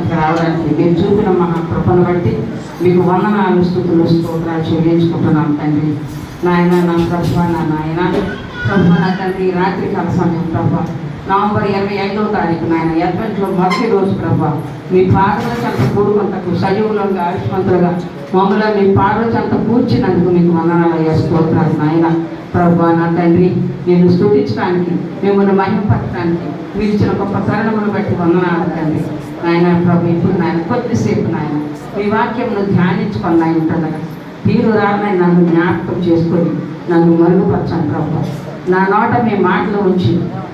వద్దకు రావడానికి మీరు చూపిన మహా కృపను బట్టి మీకు వందనాలు, స్తుతులు, స్తోత్రాలు చెల్లించుకుంటున్నాను తండ్రి. నాయన నా ప్రభు, నా నాయన ప్రభు, నా తండ్రి రాత్రికాల సమయం ప్రభు నవంబర్ 25వ తారీఖు నాయన అడ్వెంట్లో మొదటి రోజు ప్రభు మీ పాదల చెంత కూడుకుంటకు సజీవులంగా ఆయుష్మంతులుగా మమ్మల్ని మీ పాదల చెంత కూర్చినందుకు మీకు వందనాలు అయ్యా, స్తోత్రాలు నాయన ప్రభు. నా తండ్రి నేను స్తుతించడానికి, మిమ్మల్ని మహిమపరచడానికి మీరు ఇచ్చిన గొప్ప తరుణమును బట్టి వందనాలు తండ్రి. నాయన ప్రభు ఇప్పుడు నాయన కొద్దిసేపు నాయన మీ వాక్యమును ధ్యానించుకొని నాయన ఉంటుండగా మీరు రానని నన్ను జ్ఞాపకం చేసుకొని నన్ను మరుగుపరచండి ప్రభు. నా నోట మీ మాటలు ఉంచి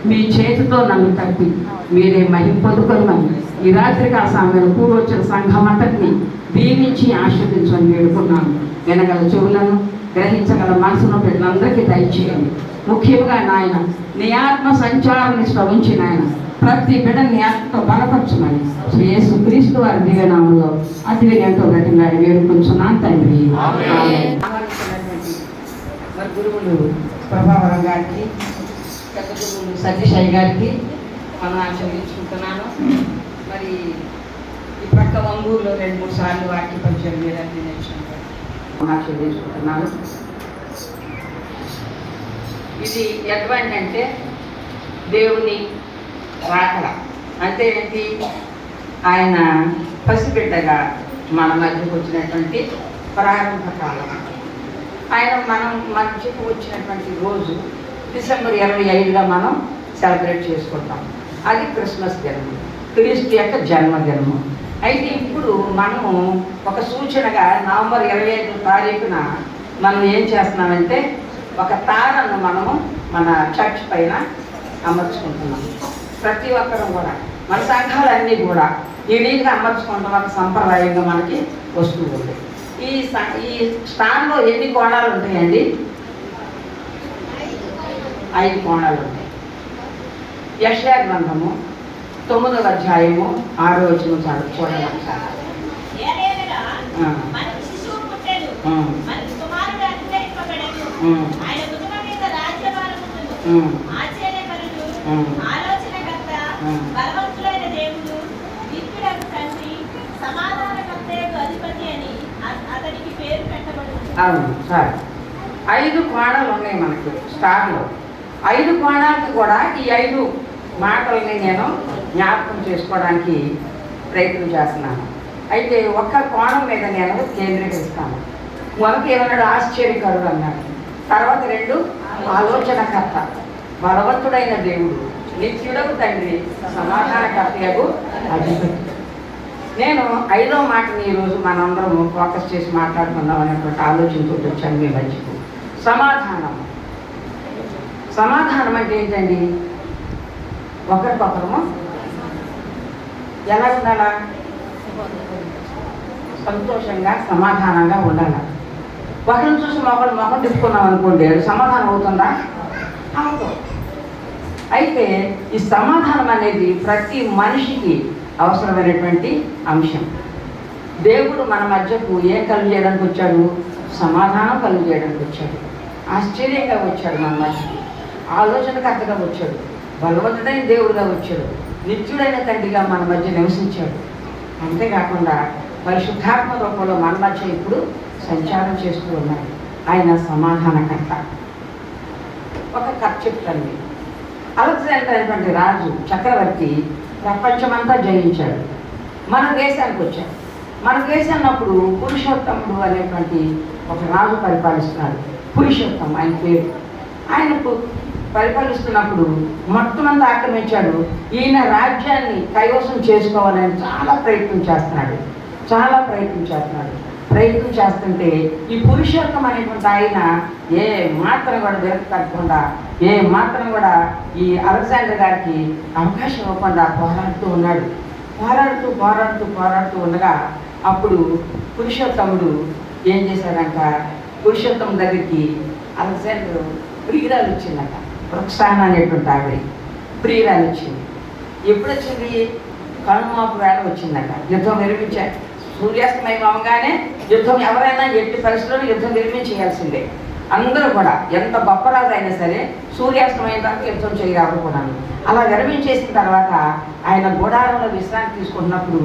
మీ చేతితో నన్ను తప్పి మీరే మహిమ పొందుకొనమని ఈ రాత్రికాల సమయంలో కూడి వచ్చిన సంఘమంతటిని దీవించి ఆశీర్వదించమని వేడుకున్నాను. వినగల చెవులను, గ్రహించగల మనసును బిడ్డలందరికీ దయచేయండి. ముఖ్యంగా నాయన నీ ఆత్మ సంచారాన్ని శ్రవించి నాయన ప్రతి బిడ్డ నీ ఆత్మతో బలపరచమని యేసు క్రీస్తు వారి దివ్యనామంలో అతి వినయంతో గట్టిలాడి వేడుకుంటున్నాను తండ్రి. మరి గురువులు ప్రభావరం గారికి, పెద్ద గురువులు సతీష్ గారికి మనం ఆచరించుకుంటున్నాను. మరి ఈ పక్క వంగూరులో 2-3 సార్లు వాక్య పరిచయం మీరంతా నేర్చుకుంటాను, ఆచరించుకుంటున్నాను. ఇది ఎటువంటి అంటే దేవుని రాకడ అంటే ఏంటి? ఆయన పసిబిడ్డగా మన మధ్యకు వచ్చినటువంటి ప్రారంభ కాలం. ఆయన మన మధ్యకు వచ్చినటువంటి రోజు డిసెంబర్ 25గా మనం సెలబ్రేట్ చేసుకుంటాం. అది క్రిస్మస్ దినము, క్రీస్తు యొక్క జన్మదినము. అయితే ఇప్పుడు మనము ఒక సూచనగా నవంబర్ 25వ తారీఖున మనం ఏం చేస్తున్నామంటే ఒక తారను మనము మన చర్చ్ పైన అమర్చుకుంటున్నాం. ప్రతి ఒక్కరూ కూడా మన సంఘాలన్నీ కూడా ఈ రీతిగా అమర్చుకుంటాం. ఒక సంప్రదాయంగా మనకి వస్తూ ఉంది. ఈ స్టాండ్లో ఎన్ని కోణాలు ఉంటాయండి? 5 కోణాలు ఉంటాయి. యెషయా గ్రంథము 9వ అధ్యాయము 6వ వచనం చూడండి. అవును సార్, 5 కోణాలు ఉన్నాయి మనకి స్టార్లో. 5 కోణాలకి కూడా ఈ 5 మాటల్ని నేను జ్ఞాపకం చేసుకోవడానికి ప్రయత్నం చేస్తున్నాను. అయితే ఒక్క కోణం మీద నేను కేంద్రీకరిస్తాను. మొదటి ఏమన్నాడు? ఆశ్చర్యకరుడు అన్నాడు. తర్వాత 2 ఆలోచనకర్త, బలవంతుడైన దేవుడు, నిత్యుడకు తండ్రి, సమాధానకర్తయగు అధిపతి. నేను 5వ మాటని ఈరోజు మనందరం ఫోకస్ చేసి మాట్లాడుకుందాం అనేటువంటి ఆలోచనతో వచ్చాను మీ మధ్యకు. సమాధానం. సమాధానం అంటే ఏంటండి? ఒకరికొకరము ఎలా ఉండాలా? సంతోషంగా, సమాధానంగా ఉండాలి. ఒకరిని చూసి మొహం తిప్పుకున్నాం అనుకోండి, సమాధానం అవుతుందా? అవుతుంది. అయితే ఈ సమాధానం అనేది ప్రతి మనిషికి అవసరమైనటువంటి అంశం. దేవుడు మన మధ్యకు ఏం కలుగు చేయడానికి వచ్చాడు? సమాధానం కలుగు చేయడానికి వచ్చాడు. ఆశ్చర్యంగా వచ్చాడు మన మధ్యకి, ఆలోచనకర్తగా వచ్చాడు, బలవంతుడైన దేవుడుగా వచ్చాడు, నిత్యుడైన తండ్రిగా మన మధ్య నివసించాడు. అంతేకాకుండా పరిశుద్ధాత్మ రూపంలో మన మధ్య ఇప్పుడు సంచారం చేస్తూ ఉన్నాడు. ఆయన సమాధానకర్త. ఒక కథ చెప్తాను. అలెగ్జాండర్ అనేటువంటి రాజు, చక్రవర్తి ప్రపంచమంతా జయించాడు. మన దేశానికి వచ్చాడు. మన దేశాన్నప్పుడు పురుషోత్తముడు అనేటువంటి ఒక రాజు పరిపాలిస్తున్నాడు. పురుషోత్తం ఆయన పేరు. ఆయన పరిపాలిస్తున్నప్పుడు మొత్తం అంతా ఆక్రమించాడు. ఈయన రాజ్యాన్ని కైవసం చేసుకోవాలని చాలా ప్రయత్నం చేస్తున్నాడు. ప్రయత్నం చేస్తుంటే ఈ పురుషోత్తం అనేటువంటి ఆయన ఏ మాత్రం కూడా వెనక్కి తగ్గకుండా, ఏ మాత్రం కూడా ఈ అలెగ్జాండర్ గారికి అవకాశం ఇవ్వకుండా పోరాడుతూ ఉన్నాడు. పోరాడుతూ ఉండగా అప్పుడు పురుషోత్తముడు ఏం చేశాడంట? పురుషోత్తం దగ్గరికి అలెగ్జాండర్ ప్రియురాలు వచ్చిందట. వృక్షాన అనేటువంటి ఆవిడ ప్రియురాలు వచ్చింది. ఎప్పుడు వచ్చింది? కనుమాపు వేళ వచ్చిందట. యుద్ధం విరమించారు. సూర్యాస్తమయం అవగానే యుద్ధం ఎవరైనా ఎట్టి పరిస్థితుల్లో యుద్ధం విరమించేయాల్సిందే. అందరూ కూడా ఎంత గొప్ప రాజు అయినా సరే సూర్యాస్తమైన దాకా యుద్ధం చేయరాదు కూడా. అలా విరమించేసిన తర్వాత ఆయన గుడారంలో విశ్రాంతి తీసుకుంటున్నప్పుడు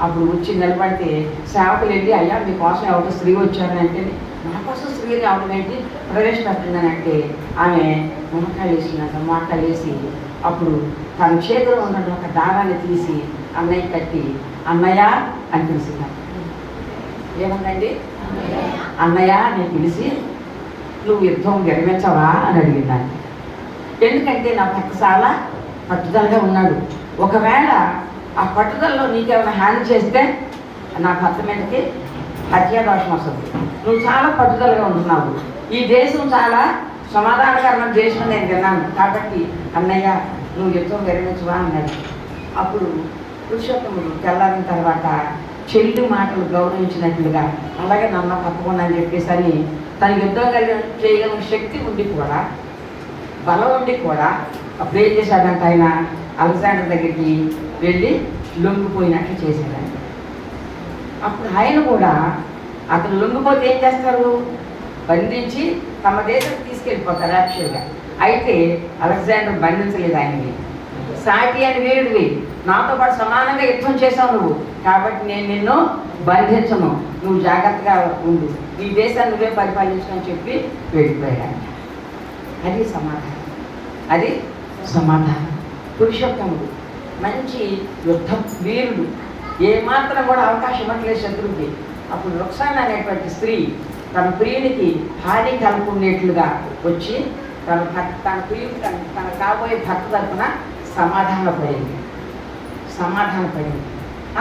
అప్పుడు వచ్చి నిలబడితే సేవకులు వెళ్ళి, అయ్యా మీకోసం ఎవరు స్త్రీ వచ్చారని అంటే, నా కోసం స్త్రీని అవడం ఏంటి, ప్రవేశపెట్టిందని అంటే ఆమె మునక్కాయలు వేసినంత మొక్కలు వేసి అప్పుడు తన చేతిలో ఉన్న ఒక దారాన్ని తీసి అన్నయ్య కట్టి అన్నయ్య అని పిలిచింది. ఏమందండి, అన్నయ్య నేను పిలిచి నువ్వు యుద్ధం విరమించవా అని అడిగిందాన్ని. ఎందుకంటే నా భర్త చాలా పట్టుదలగా ఉన్నాడు. ఒకవేళ ఆ పట్టుదలలో నీకేమైనా హాని చేస్తే నా భర్త మీదకి హత్యాదోషం వస్తుంది. నువ్వు చాలా పట్టుదలగా ఉంటున్నావు. ఈ దేశం చాలా సమాధానకరమైన దేశం నేను విన్నాను, కాబట్టి అన్నయ్య నువ్వు యుద్ధం విరమించవా అన్నాడు. అప్పుడు పురుషోత్తముడు తెల్లారిన తర్వాత చెల్లి మాటలు గౌరవించినట్లుగా అలాగే నన్న తప్పకుండా అని చెప్పేసి అని తన యుద్ధం చేయగలిగిన శక్తి ఉండి కూడా, బలం ఉండి కూడా అప్పుడు ఏం చేశాడంట, ఆయన అలెగ్జాండర్ దగ్గరికి వెళ్ళి లొంగిపోయినట్లు చేశాడంట. అప్పుడు ఆయన కూడా అతను లొంగిపోతే ఏం చేస్తారు, బంధించి తమ దేశం తీసుకెళ్ళిపోతారు యాక్చువల్గా. అయితే అలెగ్జాండర్ బంధించలేదు ఆయనని. సాటి అని వీరుడివి, నాతో పాటు సమానంగా యుద్ధం చేసావు నువ్వు, కాబట్టి నేను నిన్ను బంధించను, నువ్వు జాగ్రత్తగా ఉండు, నీ దేశాన్ని నువ్వే పరిపాలించని చెప్పి వెళ్ళిపోయాడు. అది సమాధానం, అది సమాధానం. పురుషోత్తముడు మంచి యుద్ధ వీరుడు, ఏమాత్రం కూడా అవకాశం ఇవ్వట్లేదు శత్రువుకి. అప్పుడు రుక్సాన అనేటువంటి స్త్రీ తన ప్రియునికి హాని కలుపుకునేట్లుగా వచ్చి తన ప్రియుడు తన కాబోయే భర్త తరపున సమాధానపడింది.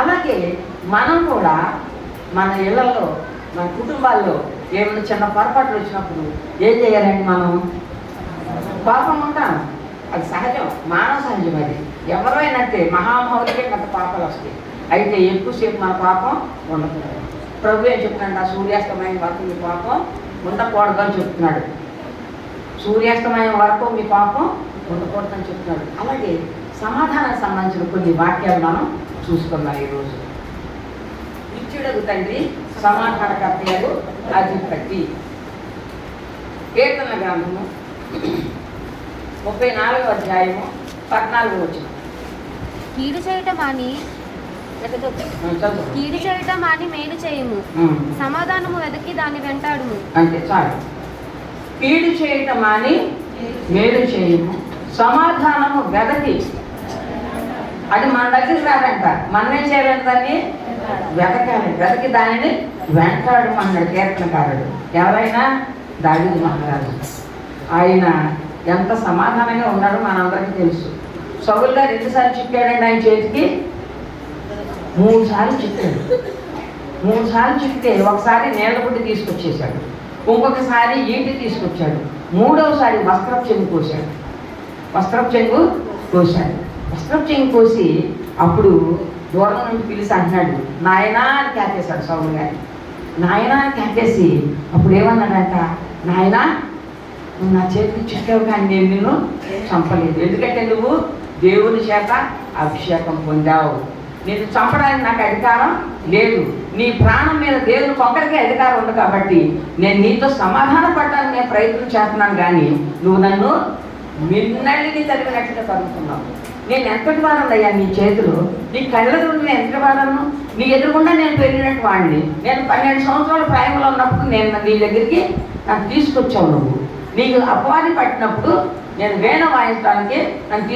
అలాగే మనం కూడా మన ఇళ్లలో మన కుటుంబాల్లో ఏమైనా చిన్న పొరపాట్లు వచ్చినప్పుడు ఏం చేయాలండి, మనం పాపం ఉంటాం, అది సహజం, మానవ సహజం. అది ఎవరైనంటే మహామహులకే పెద్ద పాపాలు వస్తాయి. అయితే ఎక్కువసేపు మన పాపం ఉండకూడదు. ప్రభు ఏం చెప్తున్నాడు, ఆ సూర్యాస్తమయం వరకు మీ పాపం ఉండకూడదు అని చెప్తున్నాడు. సూర్యాస్తమయం వరకు మీ పాపం ఉండకూడదు అని చెప్తున్నాడు. అలాగే సమాధానానికి సంబంధించిన కొన్ని వాక్యాలు మనం చూసుకున్నాం ఈరోజు. ఇచ్చుడగు తండ్రి సమాధానకర్తయగు అధిపతి. కీర్తన గ్రంథము 34వ అధ్యాయము 14వ వచనం. కీడు చేయటం మాని మేలు చేయము, సమాధానము వెదకి దాన్ని వెంటాడుము. అంటే చాలు. కీడు చేయటం మాని మేలు చేయము, సమాధానము వెదకి. అది మన దగ్గరికి రాదంట, మనమేం చేయాలంటే దాన్ని వెతకాలి, వెతకి దానిని వెంటాడు అన్నాడు కీర్తనకారుడు. ఎవరైనా దావీదు మహారాజు. ఆయన ఎంత సమాధానంగా ఉన్నాడో మనందరికీ తెలుసు. సౌలు గారు ఎన్నిసార్లు చిక్కాడండి ఆయన చేతికి? 3 సార్లు చిక్కాడు. 3 సార్లు చిక్కితే ఒకసారి నీళ్ళ బుడ్డి తీసుకొచ్చేసాడు, ఇంకొకసారి ఈటి తీసుకొచ్చాడు, 3వసారి వస్త్రపు చెంగు కోసాడు. వస్త్రపు చెంగు కోసి అప్పుడు దూరం నుంచి పిలిచి అంటున్నాడు, నాయనా అని కేకేశాడు సౌలు గారి. నాయనా అని కేకేసి అప్పుడు ఏమన్నాడంట, నాయనా నువ్వు నా చేతికి చిక్కావు కానీ నేను నిన్ను చంపలేదు, ఎందుకంటే నువ్వు దేవుని చేత అభిషేకం పొందావు, నిన్ను చంపడానికి నాకు అధికారం లేదు, నీ ప్రాణం మీద దేవుని ఒక్కరికే అధికారం ఉంది, కాబట్టి నేను నీతో సమాధాన పడడానికి నేను ప్రయత్నం చేస్తున్నాను, కానీ నువ్వు నన్ను మిన్నల్ని తరిగినట్టుగా తరుగుతున్నావు. నేను ఎంతటి వాడనయ్యా నీ చేతులు, నీ కళ్ళ నుండి నేను ఎంతటి వాడను, నీ ఎదురుగుండా నేను పెరిగినట్టు వాడిని. నేను 12 సంవత్సరాల ప్రాయంలో ఉన్నప్పుడు నేను నీ దగ్గరికి నాకు తీసుకొచ్చావు, నువ్వు నీకు అపవాది పట్టినప్పుడు నేను వీణ వాయించడానికి నన్ను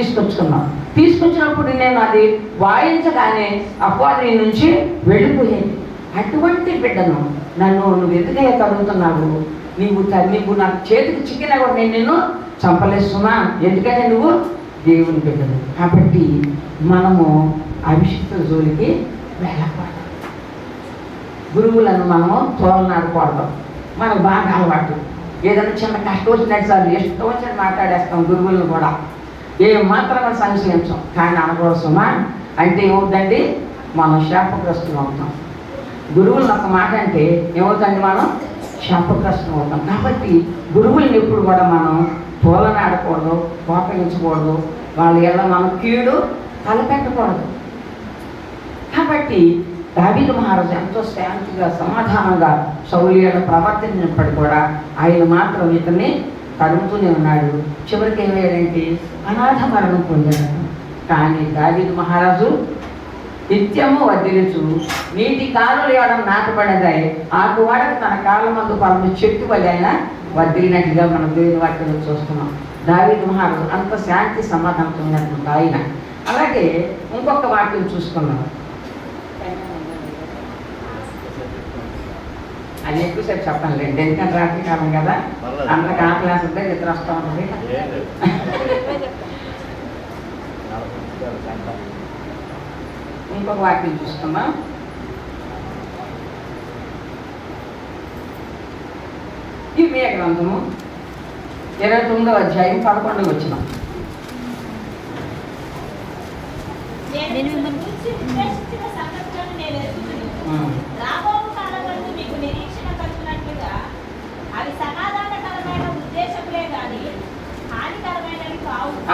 తీసుకొచ్చినప్పుడు నేను అది వాయించగానే అపవాది నుంచి వెళ్ళిపోయేది. అటువంటి బిడ్డను నువ్వు ఎందుకయ్యా తరుగుతున్నావు, నీవు నాకు చేతికి చిక్కినా కూడా నేను నిన్ను చంపలేస్తున్నా, ఎందుకంటే నువ్వు దేవుని బిడ్డను. కాబట్టి మనము అభిషిక్త జోలికి వెళ్ళకూడదు, గురువులను మనము తోలనాడకూడదు. మనకు బాగా అలవాటు, ఏదైనా చిన్న కష్టం వచ్చినట్టు సార్ ఇష్టం వచ్చినట్టు మాట్లాడేస్తాం. గురువులను కూడా ఏమాత్రం కూడా సంశయించాం, కానీ అనకూడదుమా అంటే ఏమవుతుందండి, మనం శాపగ్రస్తులు అవుతాం. గురువులను ఒక మాట అంటే ఏమవుతుంది, మనం శాపగ్రస్తులు అవుతాం. కాబట్టి గురువులను ఎప్పుడు కూడా మనం తోలనాడకూడదు, కోపగించకూడదు, వాళ్ళ ఎలా మనం కీడు తలపెట్టకూడదు. కాబట్టి దావీదు మహారాజు ఎంతో శాంతిగా సమాధానంగా సౌల్యుడు ప్రవర్తించినప్పటికీ కూడా ఆయన మాత్రం ఇతన్ని తరుగుతూనే ఉన్నాడు. చివరికి ఏమయ్యాడంటే అనాథ మరణం పొందాడు. కానీ దావీదు మహారాజు నిత్యము వర్ధిల్లుచు నీటి కాలులు ఇవ్వడం నాటబడదాయి ఆకువాడకు తన కాళ్ళ మందు పరమ చెట్టు వల్ల ఆయన వర్ధిల్లినట్లుగా మనం దేవుని వాక్యంలో చూస్తున్నాం. దావీదు మహారాజు అంత శాంతి సమాధానంతో ఉన్నటువంటి ఆయన. అలాగే ఇంకొక వాక్యం చూసుకున్నాం. అది ఎక్కువసేపు చెప్పాలండి, ఎందుకంటే రాత్రి కాలం కదా, అందరికి ఆకలి వస్తుంది, నిద్ర వస్తూ ఉంటుంది. ఇంకొక వాక్యం చూసుకుందాం. ఇర్మియా గ్రంథము 29వ అధ్యాయం 11వ వచనం.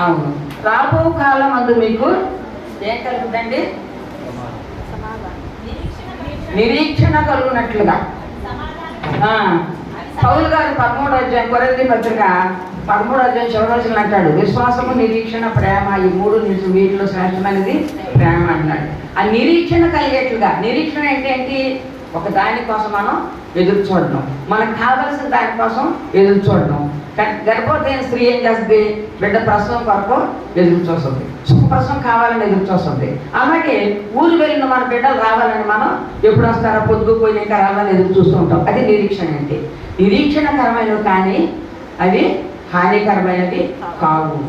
అవును, రాబో కాలం అందు మీకు ఏం కలుగుతుందండి? నిరీక్షణ కలుగునట్లుగా. పౌలు గారు 13వ అధ్యాయం కొరింథీ పత్రిక 13వ అధ్యాయం చివరి వచనం అంటాడు, విశ్వాసము, నిరీక్షణ, ప్రేమ, ఈ మూడు వీటిలో శ్రేష్టమైనది ప్రేమ అంటున్నాడు. ఆ నిరీక్షణ కలిగేట్లుగా. నిరీక్షణ అంటే ఏంటి? ఒక దానికోసం మనం ఎదురు చూడడం, మనకు కావలసిన దానికోసం ఎదురు చూడడం. గర్భవతైన స్త్రీ ఏం చేస్తుంది? బిడ్డ ప్రసవం కొరకు ఎదురు చూస్తుంది, సుఖప్రసవం కావాలని ఎదురు చూస్తుంది. అలాగే ఊరు వెళ్ళిన మన బిడ్డలు రావాలని మనం ఎప్పుడు వస్తారో పొద్దుపోయి ఇంకా రావాలని ఎదురు చూస్తూ ఉంటాం. అది నిరీక్షణ అంటే. నిరీక్షణకరమైనవి కానీ అవి హానికరమైనవి కావు.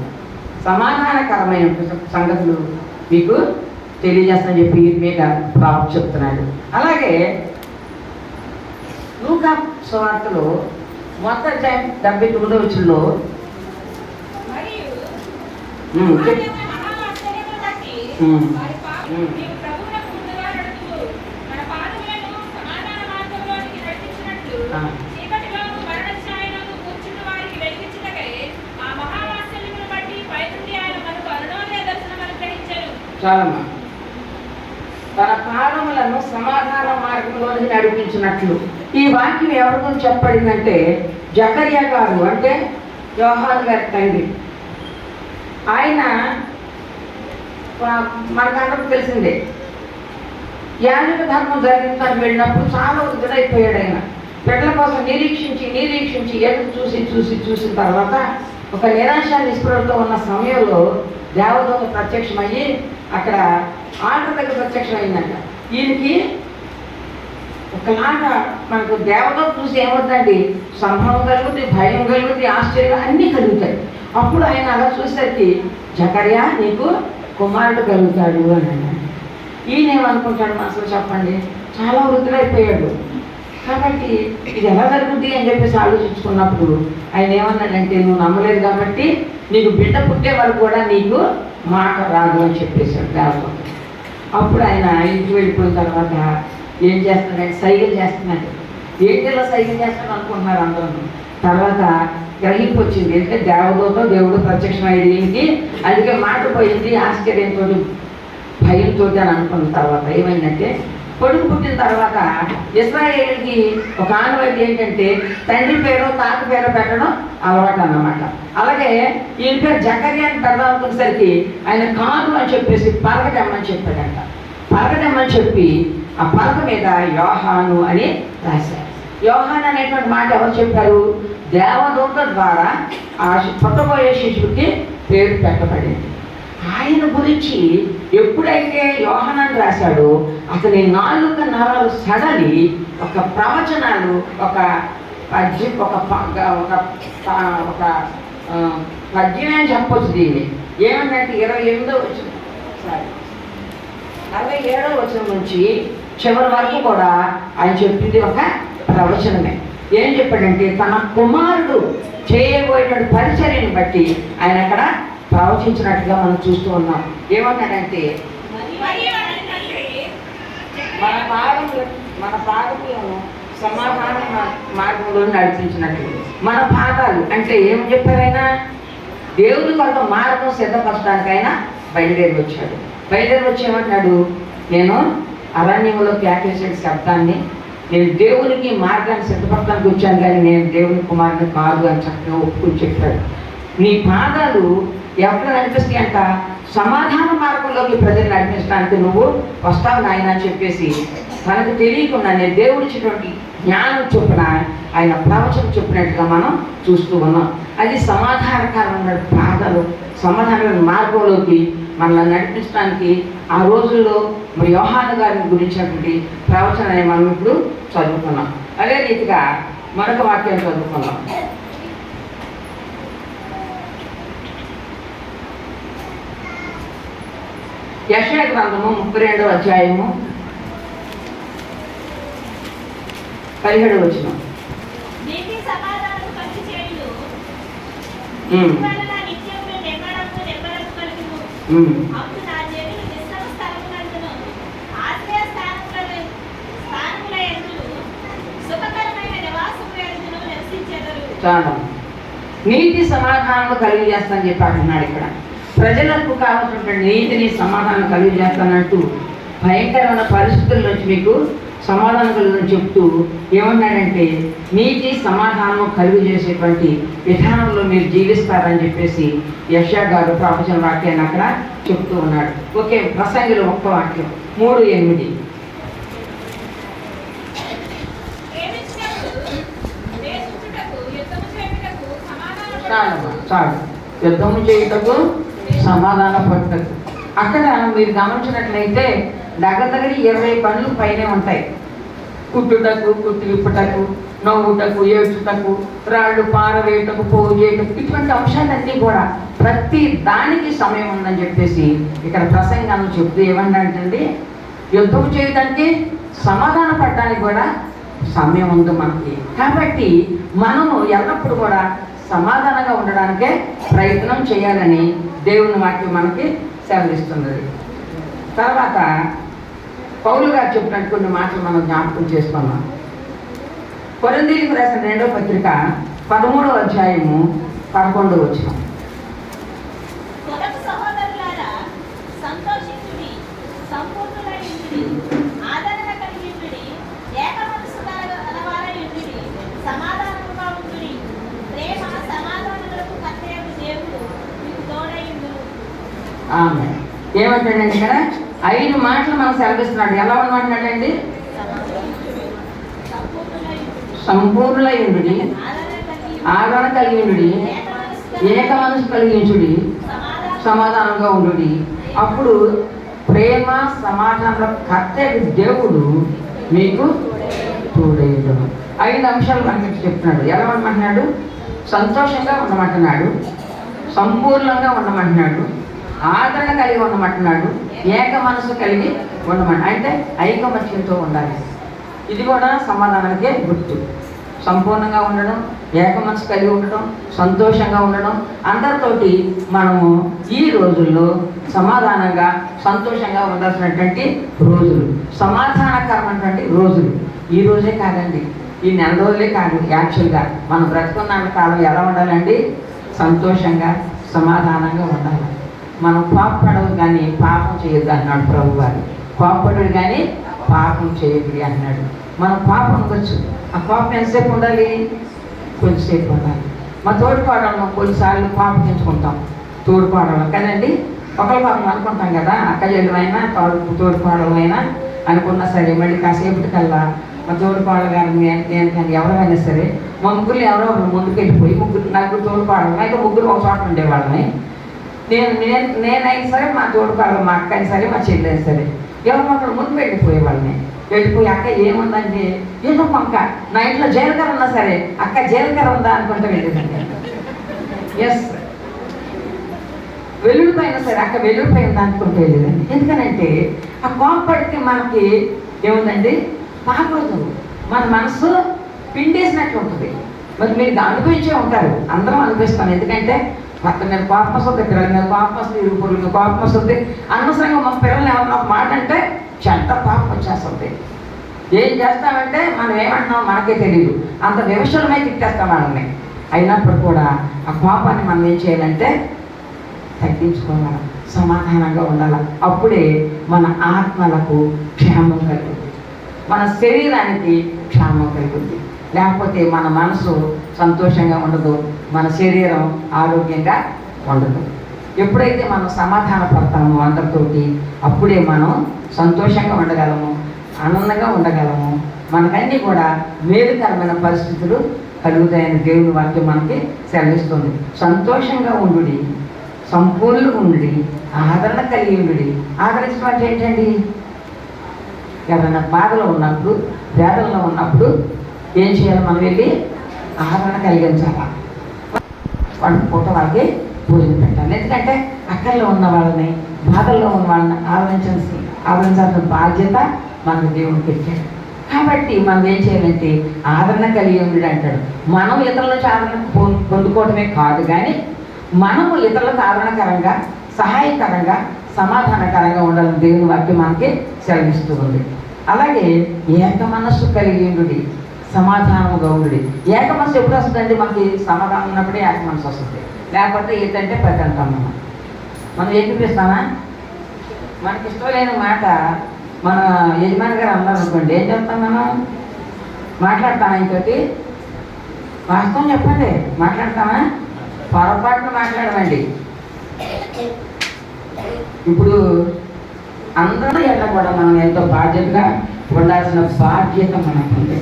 సమాధానకరమైన సంగతులు మీకు తెలియజేస్తానని చెప్పి మీద ప్రాప్తి చెప్తున్నాడు. అలాగే లూకా సువార్తలో 79వ వచనంలో చాలమ్మా, తన పాదములను సమాధాన మార్గంలోకి నడిపించినట్లు. ఈ వాక్యం ఎవరి గురించి చెప్పబడిందంటే జకర్యా గారు, అంటే యోహాను గారి తండ్రి. ఆయన మనకందరికి తెలిసిందే, యాజక ధర్మం జరిగిందని వెళ్ళినప్పుడు చాలా వృద్ధుడైపోయాడు. ఆయన బిడ్డల కోసం నిరీక్షించి ఎదురు చూసిన తర్వాత ఒక నిరాశ నిస్పృహతో ఉన్న సమయంలో దేవదూత ప్రత్యక్షమయ్యి అక్కడ ఆల్టర్ దగ్గర ప్రత్యక్షమైందంట. ఈయనకి ఒకలాగా మనకు దేవదూత చూసి ఏమవుతుందండి? సంభవం కలుగుతుంది, భయం కలుగుతుంది, ఆశ్చర్యం అన్నీ కలుగుతాయి. అప్పుడు ఆయన అలా చూసేసరికి జకర్యా నీకు కుమారుడు కలుగుతాడు అని అన్నాడు. ఈయన ఏమనుకుంటాడు అసలు చెప్పండి? చాలా వృద్ధులైపోయాడు కాబట్టి ఇది ఎలా జరుగుతుంది అని చెప్పేసి ఆలోచించుకున్నప్పుడు ఆయన ఏమన్నాడంటే, నువ్వు నమ్మలేదు కాబట్టి నీకు బిడ్డ పుట్టే వరకు కూడా నీకు మాట రాదు అని చెప్పేశాడు దేవదూత. అప్పుడు ఆయన ఇంటికి వెళ్ళిపోయిన తర్వాత ఏం చేస్తున్నాడు? సైగలు చేస్తున్నాడు. ఏంటిలో సైగలు చేస్తాడు అనుకుంటున్నారు అందరూ. తర్వాత గ్రహింపు వచ్చింది, అంటే దేవదూత దేవుడు ప్రత్యక్షమైంది ఈయనకి, అందుకే మాట పోయింది. ఆశ్చర్యంతో భయంతో అని అనుకున్న తర్వాత ఏమైందంటే, కొడుకు పుట్టిన తర్వాత ఇశ్రాయేలుకి ఒక ఆనవాయితీ ఏంటంటే తండ్రి పేరు తాత పేరు పెట్టడం అలవాటు అన్నమాట. అలాగే ఈయన పేరు జకర్యా అని పెడదామనుకునేసరికి ఆయన కాదు అని చెప్పేసి పలకటమ్మని చెప్పాడంట. పలకటమ్మని చెప్పి ఆ పలక మీద యోహాను అని రాశారు. యోహాను అనేటువంటి మాట ఎవరు చెప్పారు? దేవదూత ద్వారా ఆ పుట్టబోయే శిశువుకి పేరు పెట్టబడింది. ఆయన గురించి ఎప్పుడైతే యోహానాను రాశాడో అతని 4 నరాలు సడలి ఒక ప్రవచనాలు, ఒక పద్యమే అని చెప్పొచ్చు. దీన్ని ఏమన్నట్టు 27వ వచనం 47వ వచనం నుంచి చివరి వరకు కూడా ఆయన చెప్పింది ఒక ప్రవచనమే. ఏం చెప్పాడంటే తన కుమారుడు చేయబోయేటువంటి పరిచర్యను బట్టి ఆయన అక్కడ ప్రవచించినట్టుగా మనం చూస్తూ ఉన్నాం. ఏమన్నాడంటే మన పాదములను సమాధాన మార్గంలో నడిపించినట్టు. మన పాదాలు అంటే ఏమని చెప్పారైనా? దేవుని కొరకు మార్గం సిద్ధపరచడానికైనా బయలుదేరి వచ్చాడు. బయలుదేరి వచ్చి ఏమంటున్నాడు? నేను అరణ్యంలో కేకేసే శబ్దాన్ని, నేను దేవునికి మార్గాన్ని సిద్ధపడటానికి వచ్చాను కానీ నేను దేవుని కుమారుని కాదు అని చక్కగా ఒప్పుకొని చెప్పాడు. నీ పాదాలు ఎక్కడ నడిపిస్తాయి అంట, సమాధాన మార్గంలోకి ప్రజలు నడిపించడానికి నువ్వు వస్తావు నాయన అని చెప్పేసి మనకు తెలియకుండా నేను దేవుడు ఇచ్చినటువంటి జ్ఞానం చొప్పున ఆయన ప్రవచనం చెప్పినట్టుగా మనం చూస్తూ ఉన్నాం. అది సమాధానకరమైన పాదాలు, సమాధానమైన మార్గంలోకి మనల్ని నడిపించడానికి ఆ రోజుల్లో మరి యోహాను గారిని గురించినటువంటి ప్రవచనాన్ని మనం ఇప్పుడు చదువుకున్నాం. అదే రీతిగా మరొక వాక్యం చదువుకున్నాం. యెషయా గ్రంథము 32వ అధ్యాయము 17వ వచనం. చాలా నీతి సమాధానం కలిగి చేస్తానని చెప్పి అంటున్నాడు. ఇక్కడ ప్రజలకు కావాల్సినటువంటి నీతిని సమాధానం కలిగి చేస్తానంటూ భయంకరమైన పరిస్థితుల నుంచి మీకు సమాధానం కలుగుదని చెప్తూ ఏమన్నాడంటే నీతి సమాధానం కలుగు చేసేటువంటి విధానంలో మీరు జీవిస్తారని చెప్పేసి యెషయా గారు ప్రవచన వాక్యాన్ని అక్కడ చెప్తూ ఉన్నాడు. ఓకే, ప్రసంగిలో ఒక్క వాక్యం 3:8. చాలు యుద్ధము చేయుటకు సమాధాన పడుటకు. అక్కడ మీరు గమనించినట్లయితే దగ్గర 20 పనులు పైనే ఉంటాయి. కుట్టుటకు, కుట్టు విప్పుటకు, నవ్వుటకు, ఏడ్చుటకు, రాళ్ళు పారవేయటకు, పోగు చేయటకు, ఇటువంటి అంశాలన్నీ కూడా ప్రతి దానికి సమయం ఉందని చెప్పేసి ఇక్కడ ప్రసంగాన్ని చెప్తూ ఏమన్నాడంటే యుద్ధం చేయడానికి సమాధాన పడడానికి కూడా సమయం ఉంది మనకి. కాబట్టి మనము ఎల్లప్పుడూ కూడా సమాధానంగా ఉండడానికే ప్రయత్నం చేయాలని దేవుని వాక్యం మనకి సెలవిస్తున్నది. తర్వాత పౌలు గారు చెప్పినట్టు కొన్ని మాటలు మనం జ్ఞాపకం చేసుకున్నాం. కొరింథీయులకు రాసిన 2వ పత్రిక 13వ అధ్యాయము 11వ వచనం. ఆమె ఏమంటాడండి ఇక్కడ 5 మాటలు మనం సెలవిస్తున్నాడు. ఎలా ఉండమంటున్నాడండి? సంపూర్ణులైండుడి, ఆదరణ కలిగిండుడి, ఏక మనసు కలిగించుడి, సమాధానంగా ఉండుడి. అప్పుడు ప్రేమ సమాధానంలో కర్త దేవుడు మీకు తోడేయుడు. 5 అంశాలు మనకి చెప్తున్నాడు. ఎలా ఉండమంటున్నాడు? సంతోషంగా ఉండమంటున్నాడు, సంపూర్ణంగా ఉండమంటున్నాడు, ఆదరణ కలిగి ఉండమంటున్నాడు, ఏక మనసు కలిగి ఉండమంటున్నాడు. అంటే ఐకమత్యంతో ఉండాలి. ఇది కూడా సమాధానానికే గుర్తు. సంపూర్ణంగా ఉండడం, ఏక మనసు కలిగి ఉండడం, సంతోషంగా ఉండడం, అందరితోటి మనము ఈ రోజుల్లో సమాధానంగా సంతోషంగా ఉండాల్సినటువంటి రోజులు, సమాధానకరమైనటువంటి రోజులు. ఈ రోజే కాదండి, ఈ నెల రోజులే కాదు. యాక్చువల్గా మనం బ్రతుకున్న కాలం ఎలా ఉండాలండి? సంతోషంగా సమాధానంగా ఉండాలి. మనం కోపపడవు కానీ పాపం చేయొద్దు అన్నాడు ప్రభు వారు. కోపపడడు కానీ పాపం చేయదు అన్నాడు. మనం పాపం ఉండొచ్చు, ఆ కోపం ఎంతసేపు ఉండాలి? కొద్దిసేపు ఉండాలి. మా తోడుకోవడం కొన్నిసార్లు కోపగించుకుంటాం, తోడుకోవడం కదండి. ఒకరి పాపం అనుకుంటాం కదా, అక్క చెల్లెమైనా తోడుకోవడమైనా అనుకున్నా సరే మళ్ళీ కాసేపటికల్లా మా తోడుకోవడం కానీ నేను కానీ ఎవరైనా సరే మా ముగ్గురు ఎవరో ఒకరు ముందుకు వెళ్ళిపోయి నలుగురు తోడుకోవడం, అయితే ముగ్గురు ఒక చోట ఉండేవాళ్ళని. నేనైనా సరే మా తోడుకోవడం, మా అక్క అయినా సరే మా చెల్లి అయినా సరే ఎవరో ఒకరు ముందు వెళ్ళిపోయేవాళ్ళని. వెళ్ళిపోయి అక్క ఏముందండి, ఏదో పంక నా ఇంట్లో జీలకర్ర ఉన్నా సరే అక్క జీలకర్ర ఉందా అనుకుంటూ వెళ్ళేదండి. ఎస్, వెల్లుల్లిపోయినా సరే అక్క వెల్లుల్లిపోయి ఉందా అనుకుంటూ వెళ్ళేదండి. ఎందుకనంటే ఆ కోపడితే మనకి ఏముందండి, బాగోదు, మన మనసు పిండేసినట్లు ఉంటుంది. మరి మీరు అనుభవించే ఉంటారు, అందరం అనుభవిస్తాం. ఎందుకంటే భర్త మీద కోపం వస్తుంది, పిల్లల మీద కోపం వస్తుంది, ఇరుగు పొరుగు మీద కోపం వస్తుంది. అనవసరంగా మా పిల్లల్ని ఏమన్నా ఒక మాట అంటే చెడ్డ కోపం వచ్చేస్తుంది. ఏం చేస్తామంటే మనం ఏమంటున్నాం మనకే తెలియదు, అంత వివక్షలమై తిట్టేస్తాం వాళ్ళని. అయినప్పుడు కూడా ఆ కోపాన్ని మనం ఏం చేయాలంటే తగ్గించుకోవాలి. సమాధానంగా ఉండాలి. అప్పుడే మన ఆత్మలకు క్షేమం కలుగుతుంది, మన శరీరానికి క్షేమం కలుగుతుంది. లేకపోతే మన మనసు సంతోషంగా ఉండదు, మన శరీరం ఆరోగ్యంగా ఉండదు. ఎప్పుడైతే మనం సమాధాన పడతామో అందరితోటి, అప్పుడే మనం సంతోషంగా ఉండగలము, ఆనందంగా ఉండగలము. మనకన్నీ కూడా మేలుకరమైన పరిస్థితులు కలుగుతాయని దేవుని వాక్యం మనకి సెలవిస్తుంది. సంతోషంగా ఉండుడి, సంపూర్ణంగా ఉండుడి, ఆదరణ కలిగి ఉండుడి. ఆదరించడం అంటే ఏంటండి? ఎవరైనా బాధలో ఉన్నప్పుడు, వేదనలో ఉన్నప్పుడు ఏం చేయాలి? మనం వెళ్ళి ఆదరణ కలిగించాలి. వాళ్ళ పూట వాళ్ళకి భోజనం పెట్టాలి. ఎందుకంటే అక్కర్లో ఉన్న వాళ్ళని, బాధల్లో ఉన్న వాళ్ళని ఆదరించాల్సిన బాధ్యత మనకు దేవుడికి ఇచ్చాడు. కాబట్టి మనం ఏం చేయాలంటే ఆదరణ కలిగి ఉండి అంటాడు. మనం ఇతరుల నుంచి ఆదరణ పొందుకోవడమే కాదు, కానీ మనము ఇతరులకు ఆదరణకరంగా, సహాయకరంగా, సమాధానకరంగా ఉండాలని దేవుని వాక్యం మనకి సెలవిస్తూ ఉంది. అలాగే ఏక మనస్సు కలిగి ఉండి సమాధానముగా ఉండి. ఏక మనసు ఎప్పుడు వస్తుందండి? మనకి సమాధానం ఉన్నప్పుడే ఏక మనసు వస్తుంది. లేకపోతే ఏంటంటే పది అంటాం. మనం ఏం చూపిస్తామా? మనకి ఇష్టం లేని మాట మన యజమాని గారు అన్నారు అనుకోండి, ఏం చెప్తాం? మనం మాట్లాడతామా? ఇంకోటి వాస్తవం చెప్పండి, మాట్లాడతామా? పొరపాటును మాట్లాడమండి. ఇప్పుడు అందరూ ఎట్లా కూడా మనం ఎంతో బాధ్యతగా ఉండాల్సిన బాధ్యత మనకు ఉంది.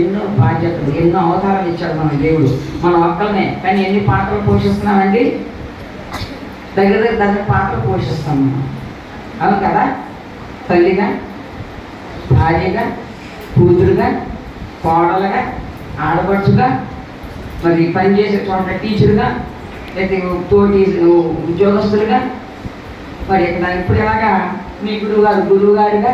ఎన్నో బాధ్యతలు, ఎన్నో అవతారాలు ఇచ్చాడు మన దేవుడు. మనం ఒక్కలనే కానీ ఎన్ని పాత్రలు పోషిస్తున్నామండి? దగ్గర పాత్రలు పోషిస్తాం మనం. అవును కదా? తల్లిగా, భార్యగా, కూతురుగా, కోడలుగా, ఆడపడుచుగా, మరి పనిచేసే చోట టీచరుగా, లేకపోతే తోటి ఉద్యోగస్తులుగా, మరి ఇక్కడ ఇప్పుడు ఎలాగా మీ గురువు గారుగా,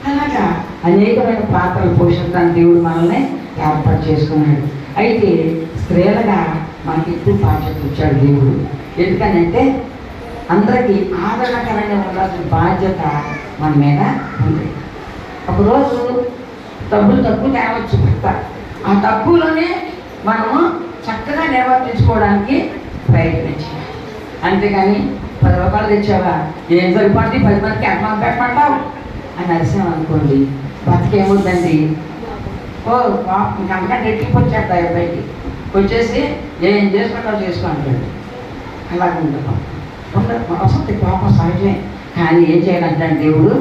అలాగా అనేకమైన పాత్రలు పోషించడానికి దేవుడు మనల్ని ఏర్పాటు చేసుకున్నాడు. అయితే స్త్రీలుగా మనకి ఎక్కువ బాధ్యత ఇచ్చాడు దేవుడు. ఎందుకనంటే అందరికీ ఆదరణకరంగా ఉండాల్సిన బాధ్యత మన మీద ఉంది. ఒకరోజు డబ్బులు తక్కువ తేవచ్చు భర్త, ఆ తక్కువలోనే మనము చక్కగా నిర్వర్తించుకోవడానికి ప్రయత్నించాలి. అంతేగాని 10 రూపాయలు తెచ్చావా, ఏం సరిపడి 10 మందికి అన్నం పెట్టమంటావు అని అరిసాం అనుకోండి, బతికేముందండి? ఇంకంతకంటే ఎట్టికి వచ్చేస్తాయి బయటికి వచ్చేసి ఏం చేసుకుంటావు చేసుకోండి. అలాగే ఉండదు. వసతి కోపం సహజమే, కానీ ఏం చేయాలంటే దేవుడు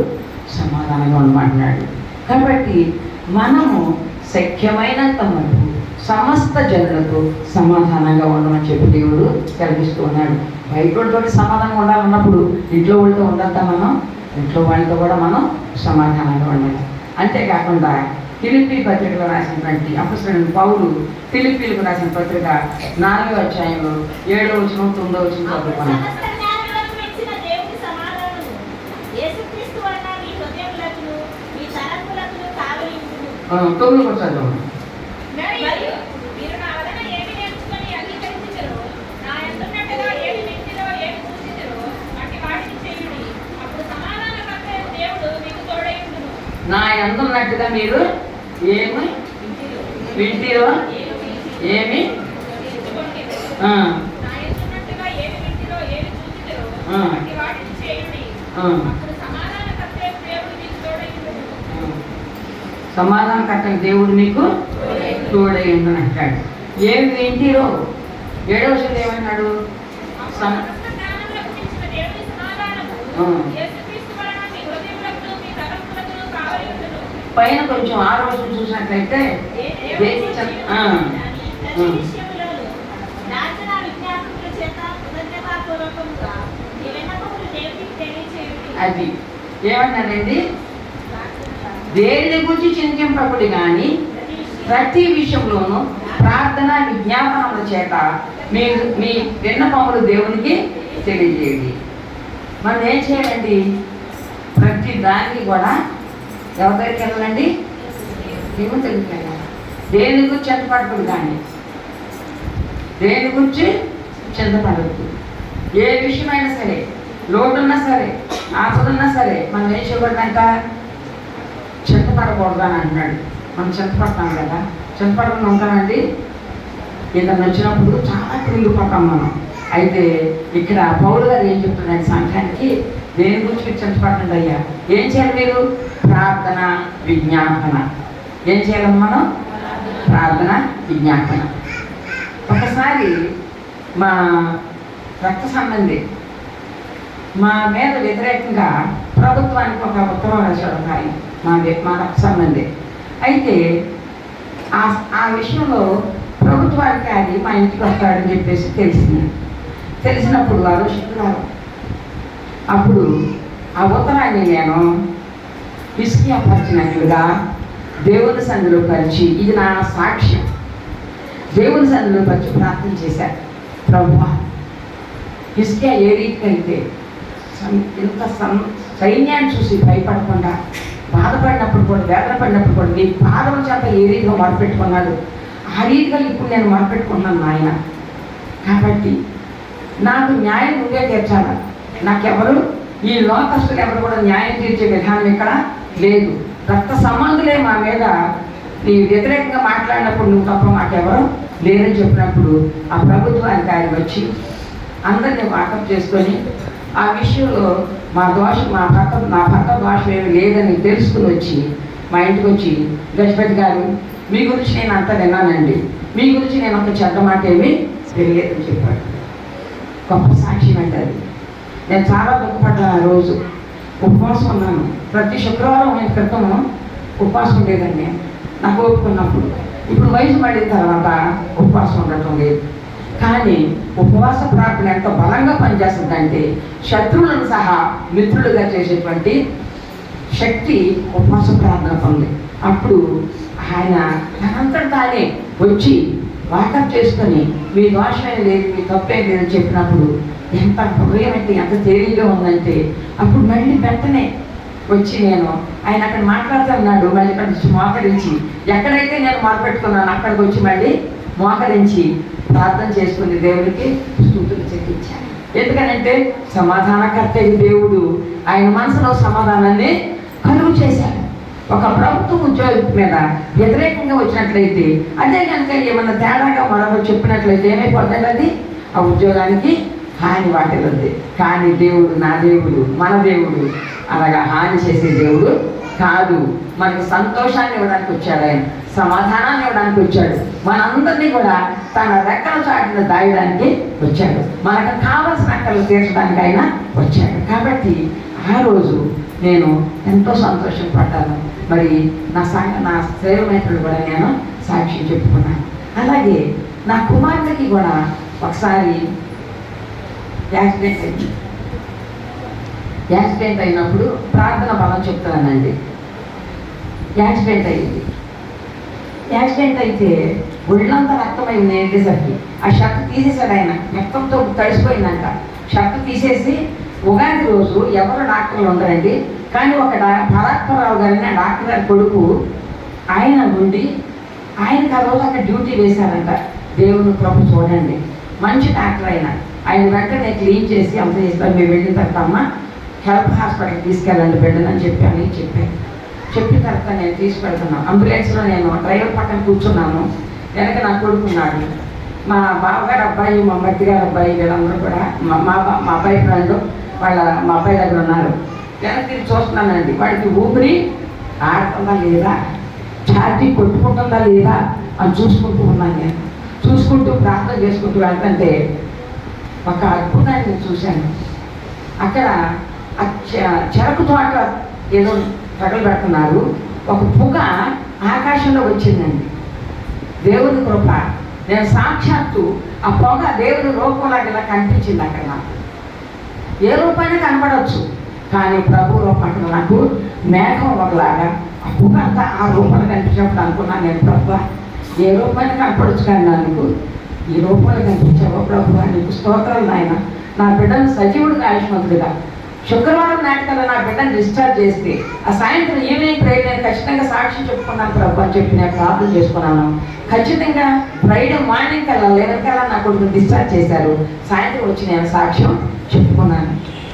సమాధానంగా ఉండమంటున్నాడు. కాబట్టి మనము శక్యమైనంత మటుకు సమస్త జనులకు సమాధానంగా ఉండమని చెప్పి దేవుడు కలిగిస్తూ ఉన్నాడు. బయట వాళ్ళతో సమాధానంగా ఉండాలన్నప్పుడు ఇంట్లో వాళ్ళతో ఉండాలి. మనం ఇంట్లో వాళ్ళతో కూడా మనం సమాధానంగా ఉండాలి. అంతేకాకుండా ఫిలిప్పీ పత్రికలో రాసినటువంటి అపొస్తలుడైన పౌలు ఫిలిప్పీలకు రాసిన పత్రిక 4వ అధ్యాయంలో 7వ వచనం 9వ వచనం చదువుకున్నాం. 9 కూడా చదవండి. నా యందున్నట్టుగా మీరు ఏమి వింటిరో ఏమి సమాధానం కట్టని దేవుడు మీకు తోడైందని అంటాడు. ఏమి వింటిరో 7వ వచనం ఏమన్నాడు? పైన కొంచెం 6వ వచనం చూసినట్లయితే అది ఏమన్నారండి? దేని గురించి చింతింపకుడి కానీ ప్రతి విషయంలోనూ ప్రార్థన విజ్ఞాపనముల చేత మీ విన్నపములు దేవునికి తెలియజేయండి. మనం ఏం చేయాలండి? ప్రతి దానికి కూడా ఎవరి దగ్గరికి వెళ్ళాలండి? దేవుని దగ్గరికి వెళ్ళాలి. దేని గురించి చింతపడకూడదు, కానీ దేని గురించి చింతపడద్దు. ఏ విషయమైనా సరే, లోటున్నా సరే, ఆపదున్నా సరే, మనం ఏం చేయకూడదంట? చింతపడకూడదు అని అంటున్నాడు. మనం చింతపడతాం కదా, చింతపడకుండా ఉంటామండి. ఏదన్నా వచ్చినప్పుడు చాలా కృంగిపోతాం మనం. అయితే ఇక్కడ పౌలు గారు ఏం చెప్తున్నాడు సంఘానికి, దేని గురించి మీరు చింతపడండి అయ్యా, ఏం చేయాలి మీరు? ప్రార్థన విజ్ఞాపన. ఏం చేయాలి మనం? ప్రార్థన విజ్ఞాపన. ఒకసారి మా రక్త సంబంధి మా మీద వ్యతిరేకంగా ప్రభుత్వానికి ఒక ఉత్తరం రాశాడు ఆయన, మా రక్త సంబంధి. అయితే ఆ విషయంలో ప్రభుత్వానికి అది మా ఇంటికి వస్తాడని చెప్పేసి తెలిసినప్పుడు వారు శుక్రవారం అప్పుడు ఆ ఉత్తరాన్ని నేను విస్మయపరిచినట్లుగా దేవుని సన్నిధిలో పరిచి, ఇది నా సాక్ష్యం, దేవుని సన్నిధిలో పరిచి ప్రార్థన చేశాను. ప్రభువా, హిజ్కియా ఏ రీతికైతే ఇంత సైన్యాన్ని చూసి భయపడకుండా బాధపడినప్పుడు కూడా, వేదన పడినప్పుడు కూడా నీ పాదం చేత ఏ రీతిగా మొరపెట్టుకున్నాడు, ఆ రీతిగా ఇప్పుడు నేను మొరపెట్టుకున్నాను నాయన. కాబట్టి నాకు న్యాయం నువ్వే తీర్చాలి. నాకెవరు, ఈ లోకస్తులు ఎవరు కూడా న్యాయం తీర్చే విధానం ఇక్కడ లేదు. రక్త సంబంధులే మా మీద నీ వ్యతిరేకంగా మాట్లాడినప్పుడు నువ్వు తప్ప మాకెవరు లేరని చెప్పినప్పుడు ఆ ప్రభుత్వ అధికారి వచ్చి అందరినీ వాకప్ చేసుకొని ఆ విషయంలో నా భర్త దోషం ఏమి లేదని తెలుసుకుని వచ్చి మా ఇంటికి వచ్చి, గజపతి గారు మీ గురించి నేను అంతా విన్నానండి, మీ గురించి నేను ఒక చెడ్డ మాట ఏమీ తెలియదని చెప్పాడు. గొప్ప సాక్ష్యం అంటే అది. నేను చాలా దుఃఖపడ్డాను. ఆ రోజు ఉపవాసం ఉన్నాను. ప్రతి శుక్రవారం నేను క్రితం ఉపవాసం ఉండేదండి నాకు ఓపుకున్నప్పుడు. ఇప్పుడు వయసు పడిన తర్వాత ఉపవాసం ఉండటం లేదు. కానీ ఉపవాస ప్రార్థన ఎంత బలంగా పనిచేస్తుందంటే శత్రువులను సహా మిత్రులుగా చేసేటువంటి శక్తి ఉపవాస ప్రార్థన ఉంది. అప్పుడు ఆయన తనంతట తానే వచ్చి వాకప్ చేసుకొని మీ దోషమే లేదు, మీ తప్పేం లేదని చెప్పినప్పుడు ఎంత హృదయం అంటే ఎంత తేలిగ్గా ఉందంటే, అప్పుడు మళ్ళీ వెంటనే వచ్చి నేను ఆయన అక్కడ మాట్లాడుతున్నాడు, మళ్ళీ ఇక్కడ మోకరించి ఎక్కడైతే నేను మొరపెట్టుకున్నాను అక్కడికి వచ్చి మళ్ళీ మోకరించి ప్రార్థన చేసుకుని దేవుడికి స్తుతులు చెల్లించాను. ఎందుకనంటే సమాధానకర్త దేవుడు ఆయన మనసులో సమాధానాన్ని కలుగు చేశాడు. ఒక ప్రభుత్వ ఉద్యోగి మీద వ్యతిరేకంగా వచ్చినట్లయితే, అదే కనుక ఏమన్నా తేడాగా మరొకరు చెప్పినట్లయితే ఏమైపోతుంది? అది ఆ ఉద్యోగానికి హాని వాటిల్లుంది. కానీ దేవుడు, నా దేవుడు, మన దేవుడు అలాగా హాని చేసే దేవుడు కాదు. మనకి సంతోషాన్ని ఇవ్వడానికి వచ్చాడు ఆయన, సమాధానాన్ని ఇవ్వడానికి వచ్చాడు, మనందరినీ కూడా తన రెక్కల చాటును దాయడానికి వచ్చాడు, మనకు కావలసిన రెక్కలు తీర్చడానికి ఆయన వచ్చాడు. కాబట్టి ఆ రోజు నేను ఎంతో సంతోషం పడ్డాను. మరి నా సేవమైతులు కూడా నేను సాక్ష్యం చెప్పుకున్నాను. అలాగే నా కుమార్తెకి కూడా ఒకసారి యాక్సిడెంట్ అయినప్పుడు ప్రార్థన బలం చెప్తానండి. యాక్సిడెంట్ అయింది. యాక్సిడెంట్ అయితే ఒళ్ళంతా రక్తమైంది. ఏంటేసరికి ఆ షర్ట్ తీసేశాడు ఆయన, రక్తంతో తడిసిపోయిందంట. షర్ట్ తీసేసి ఉగాది రోజు ఎవరు డాక్టర్లు ఉండరండి, కానీ ఒక పరాత్పరరావు గారిని డాక్టర్ గారి కొడుకు ఆయన ఉండి ఆయనకు ఆ రోజు అక్కడ డ్యూటీ వేశారంట. దేవుని కృప చూడండి, మంచి డాక్టర్ ఆయన వెంటనే క్లీన్ చేసి అంత చేస్తారు. మేము వెళ్ళిన తర్వాత అమ్మ హెల్త్ హాస్పిటల్కి తీసుకెళ్ళండి బిడ్డనని చెప్పాను. చెప్పిన తర్వాత నేను తీసుకెళ్తున్నాను. అంబులెన్స్లో నేను డ్రైవర్ పక్కన కూర్చున్నాను, వెనక నా కొడుకున్నాడు. మా బావగారు అబ్బాయి, మా మధ్య గారు అబ్బాయి, వీళ్ళందరూ కూడా మా అబ్బాయి ఫ్రెండ్ మా అబ్బాయి దగ్గర ఉన్నారు. వెనక తిరిగి చూస్తున్నానండి. వాడికి ఊపిరి ఆడుతుందా లేదా, ఛార్జీ కొట్టుకుంటుందా లేదా అని చూసుకుంటూ ఉన్నాను. నేను చూసుకుంటూ ప్రార్థన చేసుకుంటూ వెళ్తుంటే ఒక అద్భుతాన్ని నేను చూశాను. అక్కడ చెరకు తోట ఏదో తగలు పెడుతున్నారు. ఒక పొగ ఆకాశంలో వచ్చిందండి. దేవుని కృప, నేను సాక్షాత్తు ఆ పొగ దేవుని రూపంలాగా ఇలా కనిపించింది. అక్కడ నాకు ఏ రూపాన్ని కనపడవచ్చు, కానీ ప్రభు రూపం నాకు మేఘం ఒకలాగా ఆ పొగ అంతా ఆ రూపంలో కనిపించినప్పుడు అనుకున్నాను నేను, ప్రభు ఏ రూపాన్ని కనపడవచ్చు కానీ నాకు ఈ రూపంలో కనిపించావో ప్రభు, నీకు స్తోత్రాలు నాయన. నా బిడ్డను సజీవుడిగా ఆయుష్మంతుడిగా శుక్రవారం నాటికల్లా నా బిడ్డను డిశ్చార్జ్ చేస్తే ఆ సాయంత్రం ఈవినింగ్ ప్రేయర్ నేను ఖచ్చితంగా సాక్షి చెప్పుకున్నాను ప్రభు అని చెప్పి నేను ప్రార్థన చేసుకున్నాను. ఖచ్చితంగా ఫ్రైడే మార్నింగ్ కల్లా 11 కల్లా నా కొడుకుని డిశ్చార్జ్ చేశారు. సాయంత్రం వచ్చి నేను సాక్ష్యం చెప్పుకున్నాను.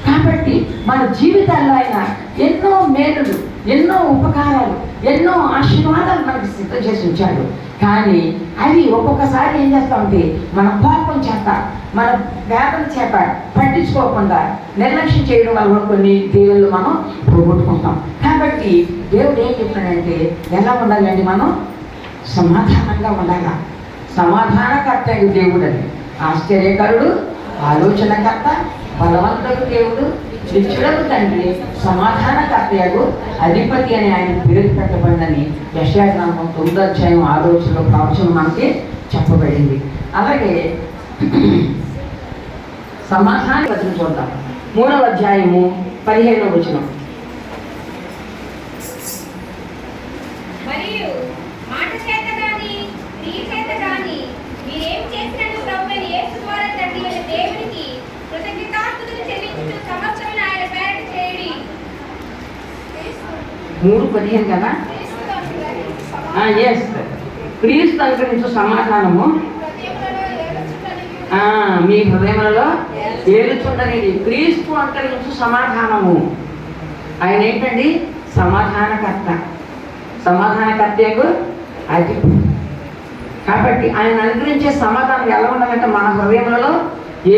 కాబట్టి మన జీవితాల్లో ఆయన ఎన్నో మేలులు ఎన్నో ఉపకారాలు, ఎన్నో ఆశీర్వాదాలు మనకి సిద్ధం చేసి ఉంచాడు. కానీ అవి ఒక్కొక్కసారి ఏం చేస్తామంటే మన కోపం చేత, మన వేదన చేత పట్టించుకోకుండా నిర్లక్ష్యం చేయడం వల్ల కొన్ని దేవుళ్ళు మనం పోగొట్టుకుంటాం. కాబట్టి దేవుడు ఏం చెప్పాడంటే ఎలా ఉండాలండి? మనం సమాధానంగా ఉండాలా. సమాధానకర్త దేవుడు అని, ఆశ్చర్యకరుడు, ఆలోచనకర్త, బలవంతుడు దేవుడు, నిత్యుడకు తండ్రి, సమాధానకర్తయగు అధిపతి అని ఆయన పేరు పెట్టబడిందని యెషయా గ్రంథం 9వ అధ్యాయం 6వ వచనంలో ప్రవచనం మనకి చెప్పబడింది. అలాగే సమాధాన వచనం చూద్దాం. 3వ అధ్యాయము 15వ వచనం. మరియు మాట చేత గాని క్రియ చేత గాని మీరేం చేసినను ప్రభువైన యేసు ద్వారా తండ్రి అయిన దేవునికి కృతజ్ఞతాస్తుతులు చెల్లించుచు సమస్తమును ఆయన పేరిట చేయుడి. 3:15 కదా? ఎస్, క్రీస్తు అనుగ్రహించు సమాధానము మీ హృదయములలో ఏలుచుండనిది. క్రీస్తు అనుగ్రహించు సమాధానము. ఆయన ఏంటండి? సమాధానకర్త. సమాధానకర్తకు అది. కాబట్టి ఆయన అనుగ్రహించే సమాధానం ఎలా ఉండాలంటే మన హృదయములలో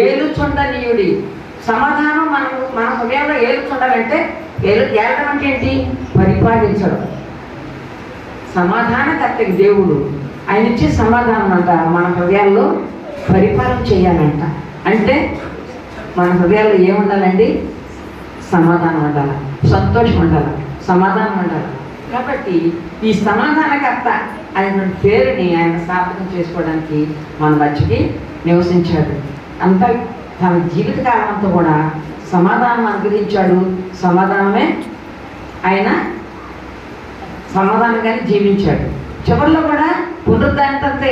ఏలుచుండనీయుడి. సమాధానం మన హృదయంలో ఏలుచుండాలంటే ఏలడం అంటే ఏంటి? పరిపాలించడం. సమాధానకర్తకి దేవుడు ఆయన ఇచ్చే సమాధానం అంట మన హృదయాల్లో పరిపాలన చేయాలంట. అంటే మన హృదయాల్లో ఏముండాలండి? సమాధానం ఉండాలి, సంతోషం ఉండాలి, సమాధానం ఉండాలి. కాబట్టి ఈ సమాధానకర్త ఆయన పేరుని ఆయన సార్థకం చేసుకోవడానికి మన మధ్యకి నివసించాడు. అంతా తన జీవితకాలం అంతా కూడా సమాధానం అనుగ్రహించాడు. సమాధానమే ఆయన సమాధానంగానే జీవించాడు. చివరిలో కూడా పునరుద్ధానంతా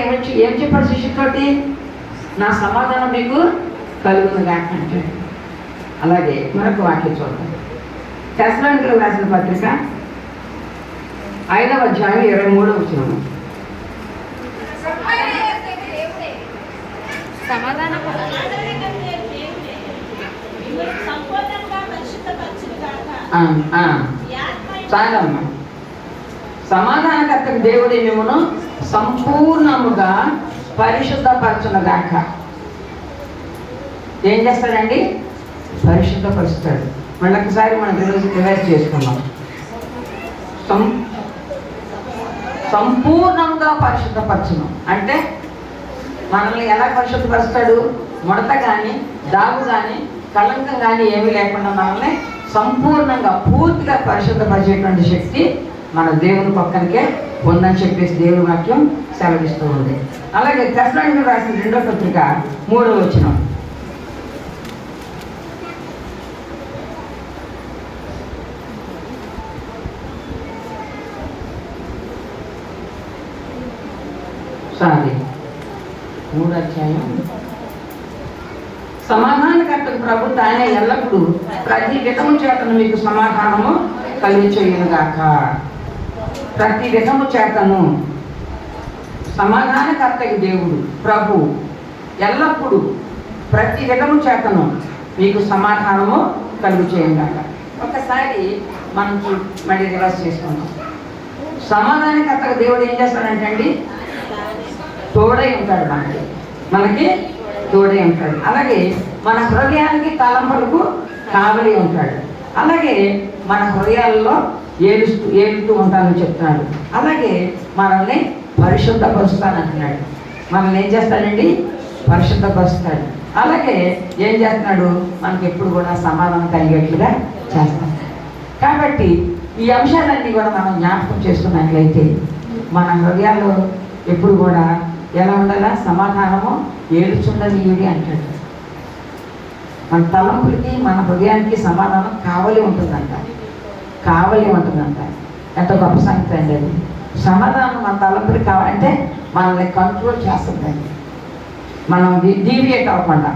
ఏం చెప్పాడు శిష్యుతోటి? నా సమాధానం మీకు కలుగుతుందిగా అంటాడు. అలాగే మరొక వాక్యం చూద్దాం. తెస్సలోనికీయులకు రాసిన పత్రిక 5వ అధ్యాయం 23వ వచనం. చాలమ్మా. సమాధానకర్తకు దేవుడి మిమ్మను సంపూర్ణముగా పరిశుద్ధపరచునుగాక. ఏం చేస్తాడండి? పరిశుద్ధపరుస్తాడు. మళ్ళొకసారి మనం ఈరోజు రివైజ్ చేసుకున్నాం. సంపూర్ణంగా పరిశుద్ధపరచును అంటే మనల్ని ఎలా పరిశుద్ధపరుస్తాడు? ముడత కానీ, దాగు కానీ, కళంకం కానీ ఏమీ లేకుండా మనల్ని సంపూర్ణంగా పూర్తిగా పరిశుద్ధపరిచేటువంటి శక్తి మన దేవుని పక్కనకే ఉందని చెప్పేసి దేవుని వాక్యం సెలవిస్తూ ఉంది. అలాగే తెస్సలోనికీయులకు రాసిన 2వ పత్రిక 3వ వచనం. సారీ 3వ అధ్యాయం. సమాధానకర్తకు ప్రభు తానే ఎల్లప్పుడూ ప్రతి విధము చేతను మీకు సమాధానము కలిగించుగాక. ప్రతి విధము చేతను సమాధానకర్తకి దేవుడు ప్రభు ఎల్లప్పుడూ ప్రతి విధము చేతను మీకు సమాధానము కలిగించుగాక. ఒకసారి మనం మళ్ళీ రివర్స్ చేసుకుంటాం. సమాధానకర్తకు దేవుడు ఏం చేస్తాడంటే అండి తోడై ఉంటాడు. మనకి తోడై ఉంటాడు. అలాగే మన హృదయానికి తలంపులకు కావలి ఉంటాడు. అలాగే మన హృదయాల్లో ఏలుతూ ఉంటానని చెప్తున్నాడు. అలాగే మనల్ని పరిశుద్ధపరుస్తానంటున్నాడు. మనల్ని ఏం చేస్తాడండి? పరిశుద్ధపరుస్తాడు. అలాగే ఏం చేస్తున్నాడు? మనకి ఎప్పుడు కూడా సమాధానం కలిగేట్లుగా చేస్తాడు. కాబట్టి ఈ అంశాలన్నీ కూడా మనం జ్ఞాపకం చేసుకున్నట్లయితే మన హృదయాల్లో ఎప్పుడు కూడా ఎలా ఉండాలా? సమాధానము ఏలుచుండనీయుడి అంటాడు. మన తలంపులకి మన హృదయానికి సమాధానం కావలి ఉంటుందంట. కావలి ఉంటుందంట. ఎంత గొప్ప సంగతి అండి అది. సమాధానం మన తలంపులకి కావాలంటే మనల్ని కంట్రోల్ చేస్తుందండి. మనం డీవియేట్ అవ్వకుండా,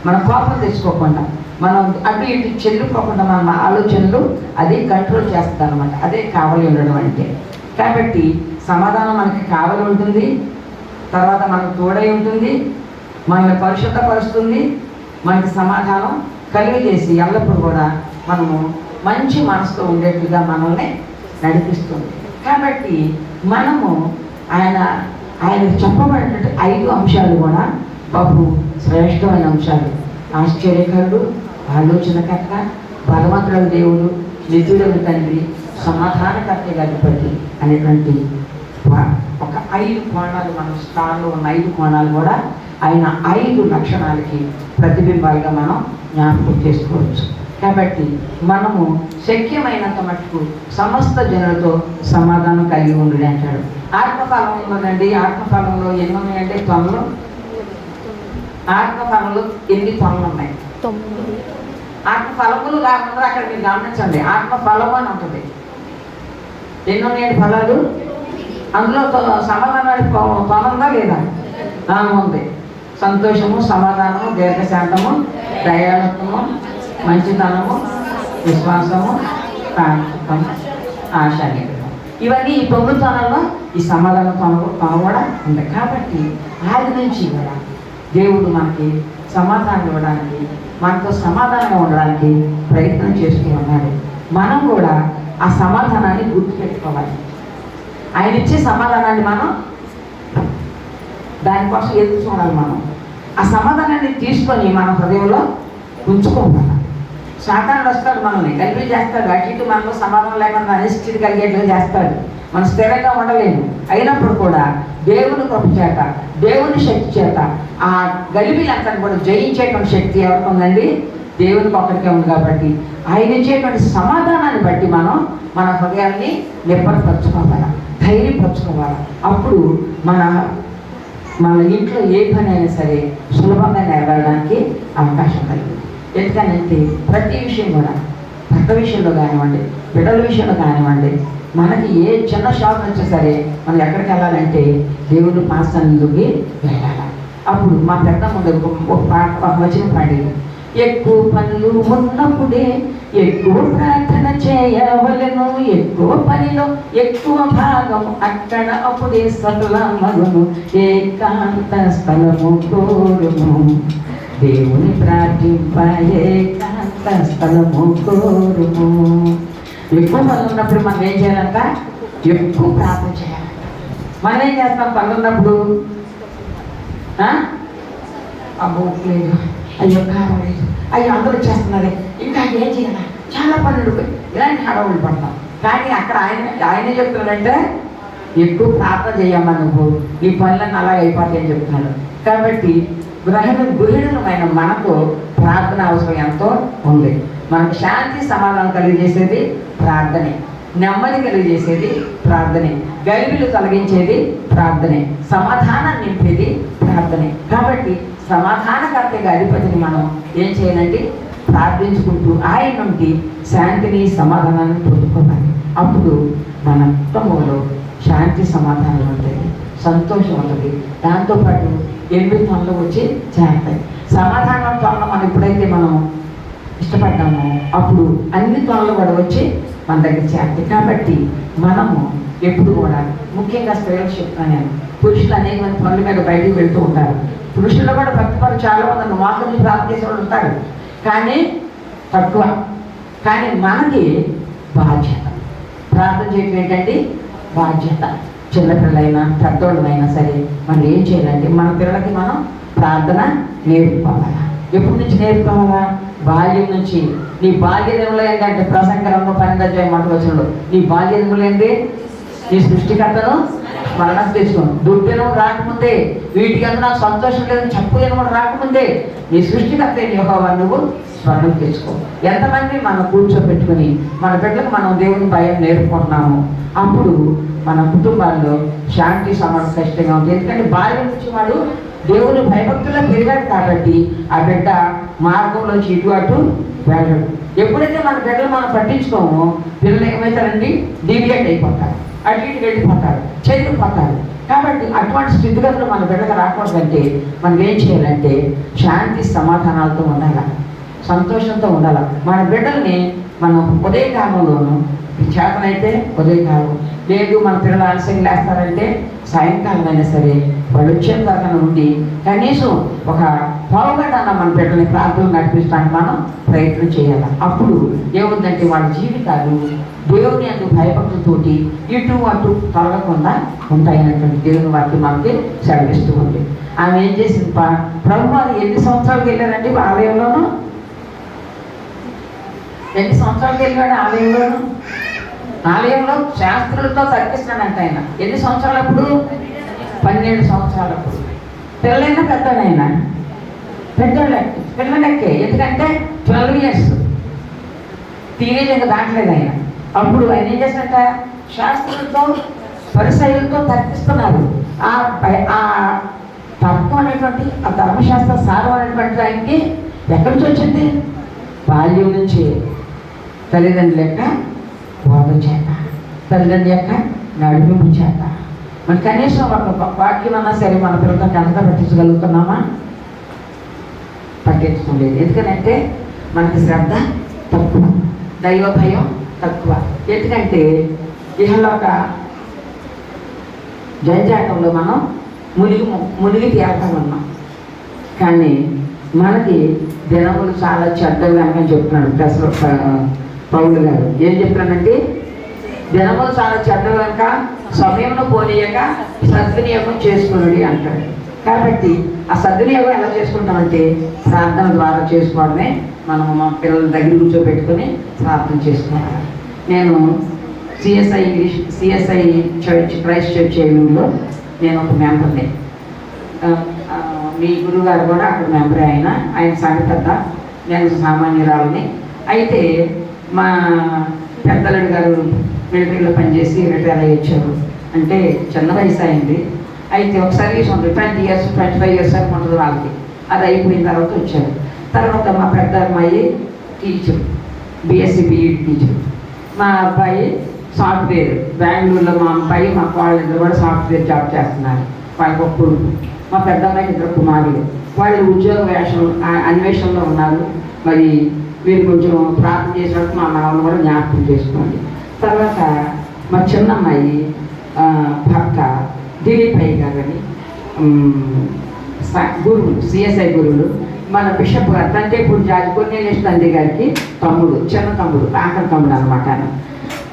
మన కోపం తెచ్చుకోకుండా, మనం అటు ఇటు చెల్లిపోకుండా మన ఆలోచనలు అది కంట్రోల్ చేస్తుంది అనమాట. అదే కావలి ఉండడం అంటే. కాబట్టి సమాధానం మనకి కావలి ఉంటుంది. తర్వాత మనకు తోడై ఉంటుంది. మనల్ని పరిశుద్ధపరుస్తుంది. మనకి సమాధానం కలిగజేసి ఎల్లప్పుడూ కూడా మనము మంచి మనసుతో ఉండేట్టుగా మనల్ని నడిపిస్తుంది. కాబట్టి మనము ఆయన చెప్పబడినట్టు 5 అంశాలు కూడా బహు శ్రేష్టమైన అంశాలు. ఆశ్చర్యకరుడు, ఆలోచనకర్త, బలవంతుడు దేవుడు, నిధుడైన తండ్రి, సమాధానకర్త అధిపతి అనేటువంటి ఒక 5 కోణాలు, మన స్టార్లో ఉన్న 5 కోణాలు కూడా ఆయన 5 లక్షణాలకి ప్రతిబింబాలుగా మనం జ్ఞాపకం చేసుకోవచ్చు. కాబట్టి మనము శక్యమైనంత మటుకు సమస్త జనులతో సమాధానం కలిగి ఉండి అంటాడు. ఆత్మఫలం ఉందండి. ఆత్మఫలంలో ఎన్ని ఉన్నాయంటే తొనలు. ఆత్మఫలంలో 8 తొనలు ఉన్నాయి. ఆత్మఫలములు కాకుండా అక్కడ మీరు గమనించండి, ఆత్మఫలము అని ఉంటుంది. ఎన్ని ఉన్నాయండి ఫలాలు? అందులో సమాధానానికి తొనందా లేదా? ఉంది. సంతోషము, సమాధానము, దీర్ఘశాంతము, దయాళత్వము, మంచితనము, విశ్వాసము, కాంక్షము, ఆశ. ఇవన్నీ ఈ 9 తొనల్లో ఈ సమాధానం తొన కూడా ఉంది. కాబట్టి ఆది నుంచి కూడా దేవుడు మనకి సమాధానం ఇవ్వడానికి, మనతో సమాధానంగా ఉండడానికి ప్రయత్నం చేస్తూ ఉన్నాడు. మనం కూడా ఆ సమాధానాన్ని గుర్తుపెట్టుకోవాలి. ఆయన ఇచ్చే సమాధానాన్ని మనం దానికోసం ఎదురు చూడాలి. మనం ఆ సమాధానాన్ని తీసుకొని మన హృదయంలో ఉంచుకోవాలి. సాతానుడు వస్తాడు, మనల్ని కలిపి చేస్తాడు. అటు ఇటు మనలో సమాధానం లేకుండా అనిశ్చితి కలిగేట్లుగా చేస్తాడు. మనం స్థిరంగా ఉండలేము. అయినప్పుడు కూడా దేవుని కృప చేత, దేవుని శక్తి చేత ఆ గలిబిలంతా కూడా జయించేటువంటి శక్తి ఎవరికి ఉందండి? దేవునికి ఒక్కడికే ఉంది. కాబట్టి ఆయన ఇచ్చేటువంటి సమాధానాన్ని బట్టి మనం మన హృదయాన్ని నిబ్బరపరచుకోవాలి, ధైర్యపరచుకోవాలి. అప్పుడు మన ఇంట్లో ఏ పని అయినా సరే సులభంగా నెరవేరడానికి అవకాశం కలిగింది. ఎందుకనంటే ప్రతి విషయం కూడా, భర్త విషయంలో కానివ్వండి, బిడ్డల విషయంలో కానివ్వండి, మనకి ఏ చిన్న షాప్ వచ్చా సరే మనం ఎక్కడికి వెళ్ళాలంటే దేవుడు పాసానికి వెళ్ళాలి. అప్పుడు మా పెద్ద ముందు ఒక వచనం పాడి, ఎక్కువ పనులు ఉన్నప్పుడే ఎక్కువ ప్రార్థన చేయవలను, ఎక్కువ పనిలో ఎక్కువ భాగం అక్కడ అప్పుడే సఫలమగును, ఏకాంత స్థలము కోరుము, దేవుని ప్రార్థింప ఏకాంత స్థలము కోరుము. ఎక్కువ పనులు ఉన్నప్పుడు మనం ఏం చేయాలంట? ఎక్కువ ప్రార్థన చేయాలంట. మనం ఏం చేస్తాం పనులు ఉన్నప్పుడు? అబ్బో లేదు, అయ్యో కారం లేదు, అయ్యో అందరూ చేస్తున్నారు, ఇంకా ఏం చేయాలి, చాలా పనులు ఇలాంటి హడవులు పడతాం. కానీ అక్కడ ఆయనే చెప్తున్నాడంటే ఎక్కువ ప్రార్థన చేయమ్మా, నువ్వు ఈ పనులన్నీ అలాగే అయిపోతాయని చెప్తున్నాడు. కాబట్టి గృహిణులమైన మనకు ప్రార్థన అవసరం ఎంతో ఉంది. మనకు శాంతి సమాధానం కలిగజేసేది ప్రార్థనే, నెమ్మది కలిగజేసేది ప్రార్థనే, గలిబిలు తొలగించేది ప్రార్థనే, సమాధానాన్ని నింపేది ప్రార్థనే. కాబట్టి సమాధానకర్తగా అధిపతిని మనం ఏం చేయాలండి? ప్రార్థించుకుంటూ ఆయన నుండి శాంతిని సమాధానాన్ని పొందుకోవాలి. అప్పుడు మన కుటుంబంలో శాంతి సమాధానం ఉంటుంది, సంతోషం ఉంటుంది. దాంతోపాటు 8 తొనలు వచ్చి చేస్తాయి. సమాధానం తొనలు మనం ఎప్పుడైతే మనం ఇష్టపడ్డామో అప్పుడు అన్ని తొనలు కూడా వచ్చి మన దగ్గర చేస్తాయి. కాబట్టి మనము ఎప్పుడు కూడా, ముఖ్యంగా స్త్రీలకు చెప్తాను నేను, పురుషులు అనేక మంది పనుల మీద బయటికి వెళ్తూ ఉంటారు. పురుషుల్లో కూడా భక్తి పనులు చాలా మంది మోకరించి ప్రార్థన చేసే వాళ్ళు ఉంటారు, కానీ తక్కువ. కానీ మనకి బాధ్యత, ప్రార్థన చేయడం ఏంటంటే బాధ్యత. చిన్నపిల్లలైనా పెద్దోళ్ళమైనా సరే మనం ఏం చేయాలంటే మన పిల్లలకి మనం ప్రార్థన నేర్పుకోవాలా. ఎప్పటి నుంచి నేర్పుకోవాలా? బాల్యం నుంచి. నీ బాల్యదినంలో ఏంటంటే ప్రసంగంలో 12 నీ బాల్యదినంలో ఏంటి? నీ సృష్టికర్తను స్మరణ తెచ్చుకోను. దుర్దినం రాకముందే, వీటికి అందు నాకు సంతోషం లేదని చెప్పలేని కూడా రాకముందే నీ సృష్టికర్త యెహోవా నువ్వు స్మరణ తెచ్చుకో. ఎంతమంది మనం కూర్చోబెట్టుకుని మన బిడ్డలకు మనం దేవుని భయం నేర్పుకుంటున్నాము, అప్పుడు మన కుటుంబాల్లో శాంతి సమాధానం కష్టంగా ఉంటుంది. ఎందుకంటే బాల్యం నుంచి వాడు దేవుని భయభక్తుల్లో పెరిగాడు కాబట్టి ఆ బిడ్డ మార్గంలోంచి ఇటు అటు వెళ్ళడు. ఎప్పుడైతే మన బిడ్డలు మనం పట్టించుకోమో పిల్లలు ఏమవుతారండి? డీవియేట్ అయిపోతారు, అటు ఇటు వెళ్ళిపోతారు, చెదిరిపోతారు. కాబట్టి అటువంటి స్థితిగతులు మన బిడ్డకు రాకూడదంటే మనం ఏం చేయాలంటే శాంతి సమాధానాలతో ఉండాలి, సంతోషంతో ఉండాలి. మన బిడ్డల్ని మనం ఉదయకాలంలోనూ, చేతనైతే ఉదయకాలం, లేదు మన పిల్లలు ఆలస్యంగా లేస్తారంటే సాయంకాలం అయినా సరే వాళ్ళు వచ్చేంత దాకా ఉండి కనీసం ఒక పావుగంట మన బిడ్డని ప్రార్థన నడిపించడానికి మనం ప్రయత్నం చేయాలి. అప్పుడు ఏముందంటే వాళ్ళ జీవితాలు దేవుని అందు భయభక్తులతోటి ఇటు అటు తొలగకుండా ఉంటాయనేటువంటి దేవుని వాక్యం మనకి సెలవిస్తూ ఉంది. ఆమె ఏం చేసింది? ప్రభు వారు ఎన్ని సంవత్సరాలకు వెళ్ళారండి ఆలయంలోనూ? ఎన్ని సంవత్సరాలకు వెళ్ళాడు ఆలయంలోనూ? ఆలయంలో శాస్త్రులతో తర్కిస్తున్నాడంట ఆయన. ఎన్ని సంవత్సరాలప్పుడు? 12 సంవత్సరాలప్పుడు. పిల్లలైనా పెద్దనైనా పిల్లలకే, ఎందుకంటే 12 years టీనేజ్ ఇంకా దాటలేదు ఆయన. అప్పుడు ఆయన ఏం చేసినట్ట? శాస్త్రులతో పరిసయులతో తర్కిస్తున్నారు. ఆ తర్కం అనేటువంటి ఆ ధర్మశాస్త్ర సారం అనేటువంటి ఆయనకి ఎక్కడి నుంచి వచ్చింది? బాల్యం నుంచి తల్లిదండ్రుల యొక్క బోధ చేత, తల్లిదండ్రుల యొక్క నడిపింపు చేత. మరి కనీసం ఒక వాక్యం అన్నా సరే మన పిల్లలతో కనుక పట్టించగలుగుతున్నామా? పట్టించడం లేదు. ఎందుకంటే మనకి శ్రద్ధ తక్కువ, దైవ భయం తక్కువ. ఎందుకంటే ఇహలోక జంజాటంలో మనం మునిగి తేలుతా ఉన్నాం. కానీ మనకి దినములు చాలా చెడ్డవి అని చెప్తున్నాడు పౌలు గారు. ఏం చెప్తున్నానంటే, దినములు చాలా చెడ్డవి కనుక సమయంలో పోనీయక సద్వినియోగం చేసుకున్నాడు అంటాడు. కాబట్టి ఆ సద్వినియోగం ఎలా చేసుకుంటామంటే ప్రార్థన ద్వారా చేసుకోవడమే. మనము మా పిల్లల దగ్గర కూర్చోబెట్టుకొని ప్రార్థన చేసుకోవాలి. నేను సిఎస్ఐ చర్చ్, క్రైస్ట్ చర్చ్ ఏలూరులో నేను ఒక మెంబర్ని. మీ గురువుగారు కూడా అక్కడ మెంబరే. ఆయన సంగత నేను సామాన్యురాలని. అయితే మా పెద్దలుడు గారు మిలిటరీలో పనిచేసి రిటైర్ అయ్యి వచ్చారు. అంటే చిన్న వయసు అయింది. అయితే ఒక సర్వీస్ ఉంది, 20 years 25 years వరకు ఉంటుంది వాళ్ళకి. అది అయిపోయిన తర్వాత వచ్చారు. తర్వాత మా పెద్ద అమ్మాయి టీచర్, BSc BEd టీచర్. మా అబ్బాయి సాఫ్ట్వేర్, బెంగళూరులో. మా అబ్బాయి మా వాళ్ళిద్దరు కూడా సాఫ్ట్వేర్ జాబ్ చేస్తున్నారు. వాళ్ళకి ఒక కొడుకు. మా పెద్ద అమ్మాయికి 2 కుమారులు. వాళ్ళు ఉద్యోగ అన్వేషణలో ఉన్నారు. మరి మీరు కొంచెం ప్రార్థన చేసినట్టు మా మనల్ని కూడా జ్ఞాపకం చేసుకోండి. తర్వాత మా చిన్న అమ్మాయి భర్త దిలీప్ అయ్య గారని గురువులు, CSI గురువులు. మన బిషప్ గారు తంటేపూడి జార్జ్ కొన్నేలేష్ తండ్రి గారికి తమ్ముడు, చిన్న తమ్ముడు, ఆఖరి తమ్ముడు అనమాట.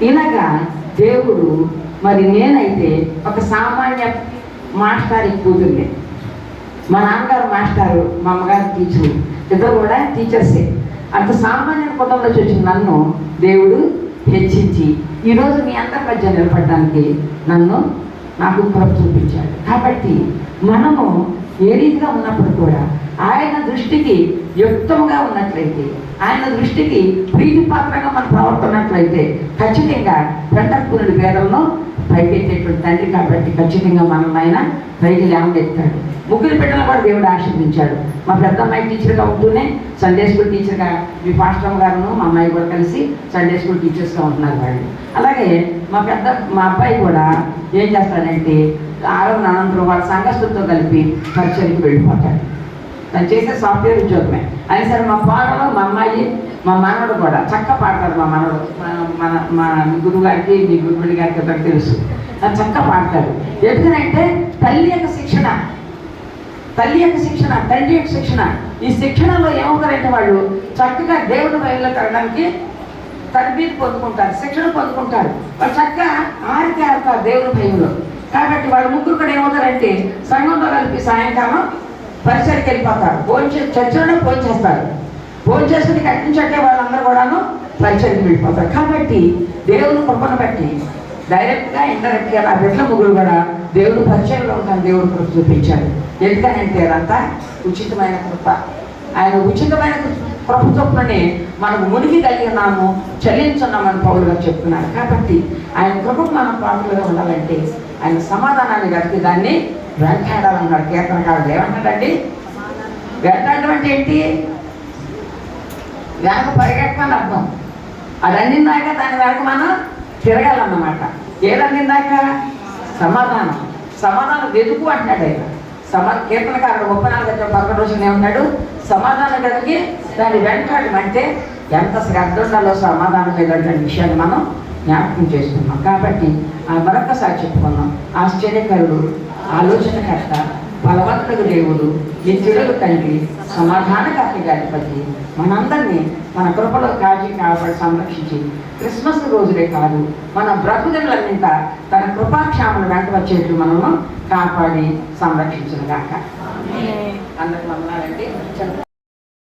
ఇలాగా దేవుడు. మరి నేనైతే ఒక సామాన్య మాస్టారి కూతుర్ని. మా నాన్నగారు మాస్టారు, మా అమ్మగారు టీచరు, ఇద్దరు కూడా టీచర్సే. అంత సామాన్య కుటుంబంలో వచ్చిన నన్ను దేవుడు హెచ్చించి ఈరోజు మీ అందరి మధ్య నిలబడడానికి నాకు కృప చూపించాడు. కాబట్టి మనము ఏ రీతిగా ఉన్నప్పుడు కూడా ఆయన దృష్టికి యుక్తంగా ఉన్నట్లయితే, ఆయన దృష్టికి ప్రీతిపాత్రంగా మనం ప్రవర్తనట్లయితే ఖచ్చితంగా పెంటకునుడి పేదలను పైకెత్తేటువంటి తండ్రి. కాబట్టి ఖచ్చితంగా మనం ఆయన పైకి లేవనెత్తాడు. ముగ్గురు బిడ్డలు కూడా దేవుడు ఆశీర్వదించాడు. మా పెద్ద అమ్మాయి టీచర్గా ఉంటూనే సండే స్కూల్ టీచర్గా, మీ పాస్టర్ గారును మా అమ్మాయి కూడా కలిసి సండే స్కూల్ టీచర్స్గా ఉంటున్నారు వాళ్ళు. అలాగే మా అబ్బాయి కూడా ఏం చేస్తాడంటే ఆరోగ్య అనంతరం వాళ్ళ సంఘస్థులతో కలిపి పరిచయకి వెళ్ళిపోతాడు. తను చేసే సాఫ్ట్వేర్ ఉద్యోగమే. అయినా సరే మా పాటలో మా అమ్మాయి, మా మనవడు కూడా చక్కగా పాడతాడు. మా మనవడు మా గురువు గారికి, మీ గురువుడి గారికి ఒకటి తెలుసు, చక్కగా పాడతాడు. ఎందుకంటే తల్లి యొక్క శిక్షణ, తండ్రి యొక్క శిక్షణ. ఈ శిక్షణలో ఏమవుతారంటే వాళ్ళు చక్కగా దేవుని భయంలో కలగడానికి తర్బీదు పొందుకుంటారు, శిక్షణ పొందుకుంటారు. వాళ్ళు చక్కగా ఆడతారు దేవుని భయంలో. కాబట్టి వాళ్ళ ముగ్గురు కూడా ఏమవుతారంటే సంఘంలో కలిపి సాయంకాలం పరిసరికి వెళ్ళిపోతారు. చర్చలోనే భోజనం చేస్తారు. భోజనం చేసుకుని కట్టించట్టే వాళ్ళందరూ కూడాను పరిసరికి వెళ్ళిపోతారు. కాబట్టి దేవుని కృపను బట్టి డైరెక్ట్గా ఇండైరెక్ట్గా నా బిడ్డల ముగ్గురు కూడా దేవుడు పరిచయంలో ఉంటాను. దేవుడు కృప చూపించాడు. ఎందుకనంటే అదంతా ఉచితమైన కృప. ఆయన ఉచితమైన కృప చొప్పుననే మనకు మునిగి కలిగినాము, చెల్లించున్నామని పౌలు గారు చెప్తున్నారు. కాబట్టి ఆయన కృపకు మనం పాత్రలుగా ఉండాలంటే ఆయన సమాధానాన్ని గడిపి దాన్ని వెంటాడాలన్నాడు కీర్తనకారుడు. ఏమంటాడండి? వెంటాడడం అంటే ఏంటి? వెనక పరిగెట్టమని అర్థం. అది అందిందాక దాని వెనక మనం తిరగాలన్నమాట. ఏదందిందాక? సమాధానం వెతుకు అంటాడు ఆయన. కీర్తనకారుడు 34:11 ఏమన్నాడు? సమాధానం కలిగి దాన్ని వెంటాడమంటే ఎంత శ్రద్ధ ఉండాలో సమాధానం కలిగినటువంటి విషయాన్ని మనం జ్ఞాపకం చేసుకున్నాం. కాబట్టి మరొకసారి చెప్పుకున్నాం. ఆశ్చర్యకరుడు, ఆలోచనకర్త, బలవంతుడు దేవుడు, నిత్యుడు తండ్రి, సమాధానకర్తగా అధిపతి మనందరినీ మన కృపలో కాపాడి సంరక్షించి క్రిస్మస్ రోజులే కాదు మన బ్రతుకులన్నింట తన కృపాక్షామను వెంట వచ్చేట్లు మనము కాపాడి సంరక్షించుగాక. అందరికి వందనాలండి.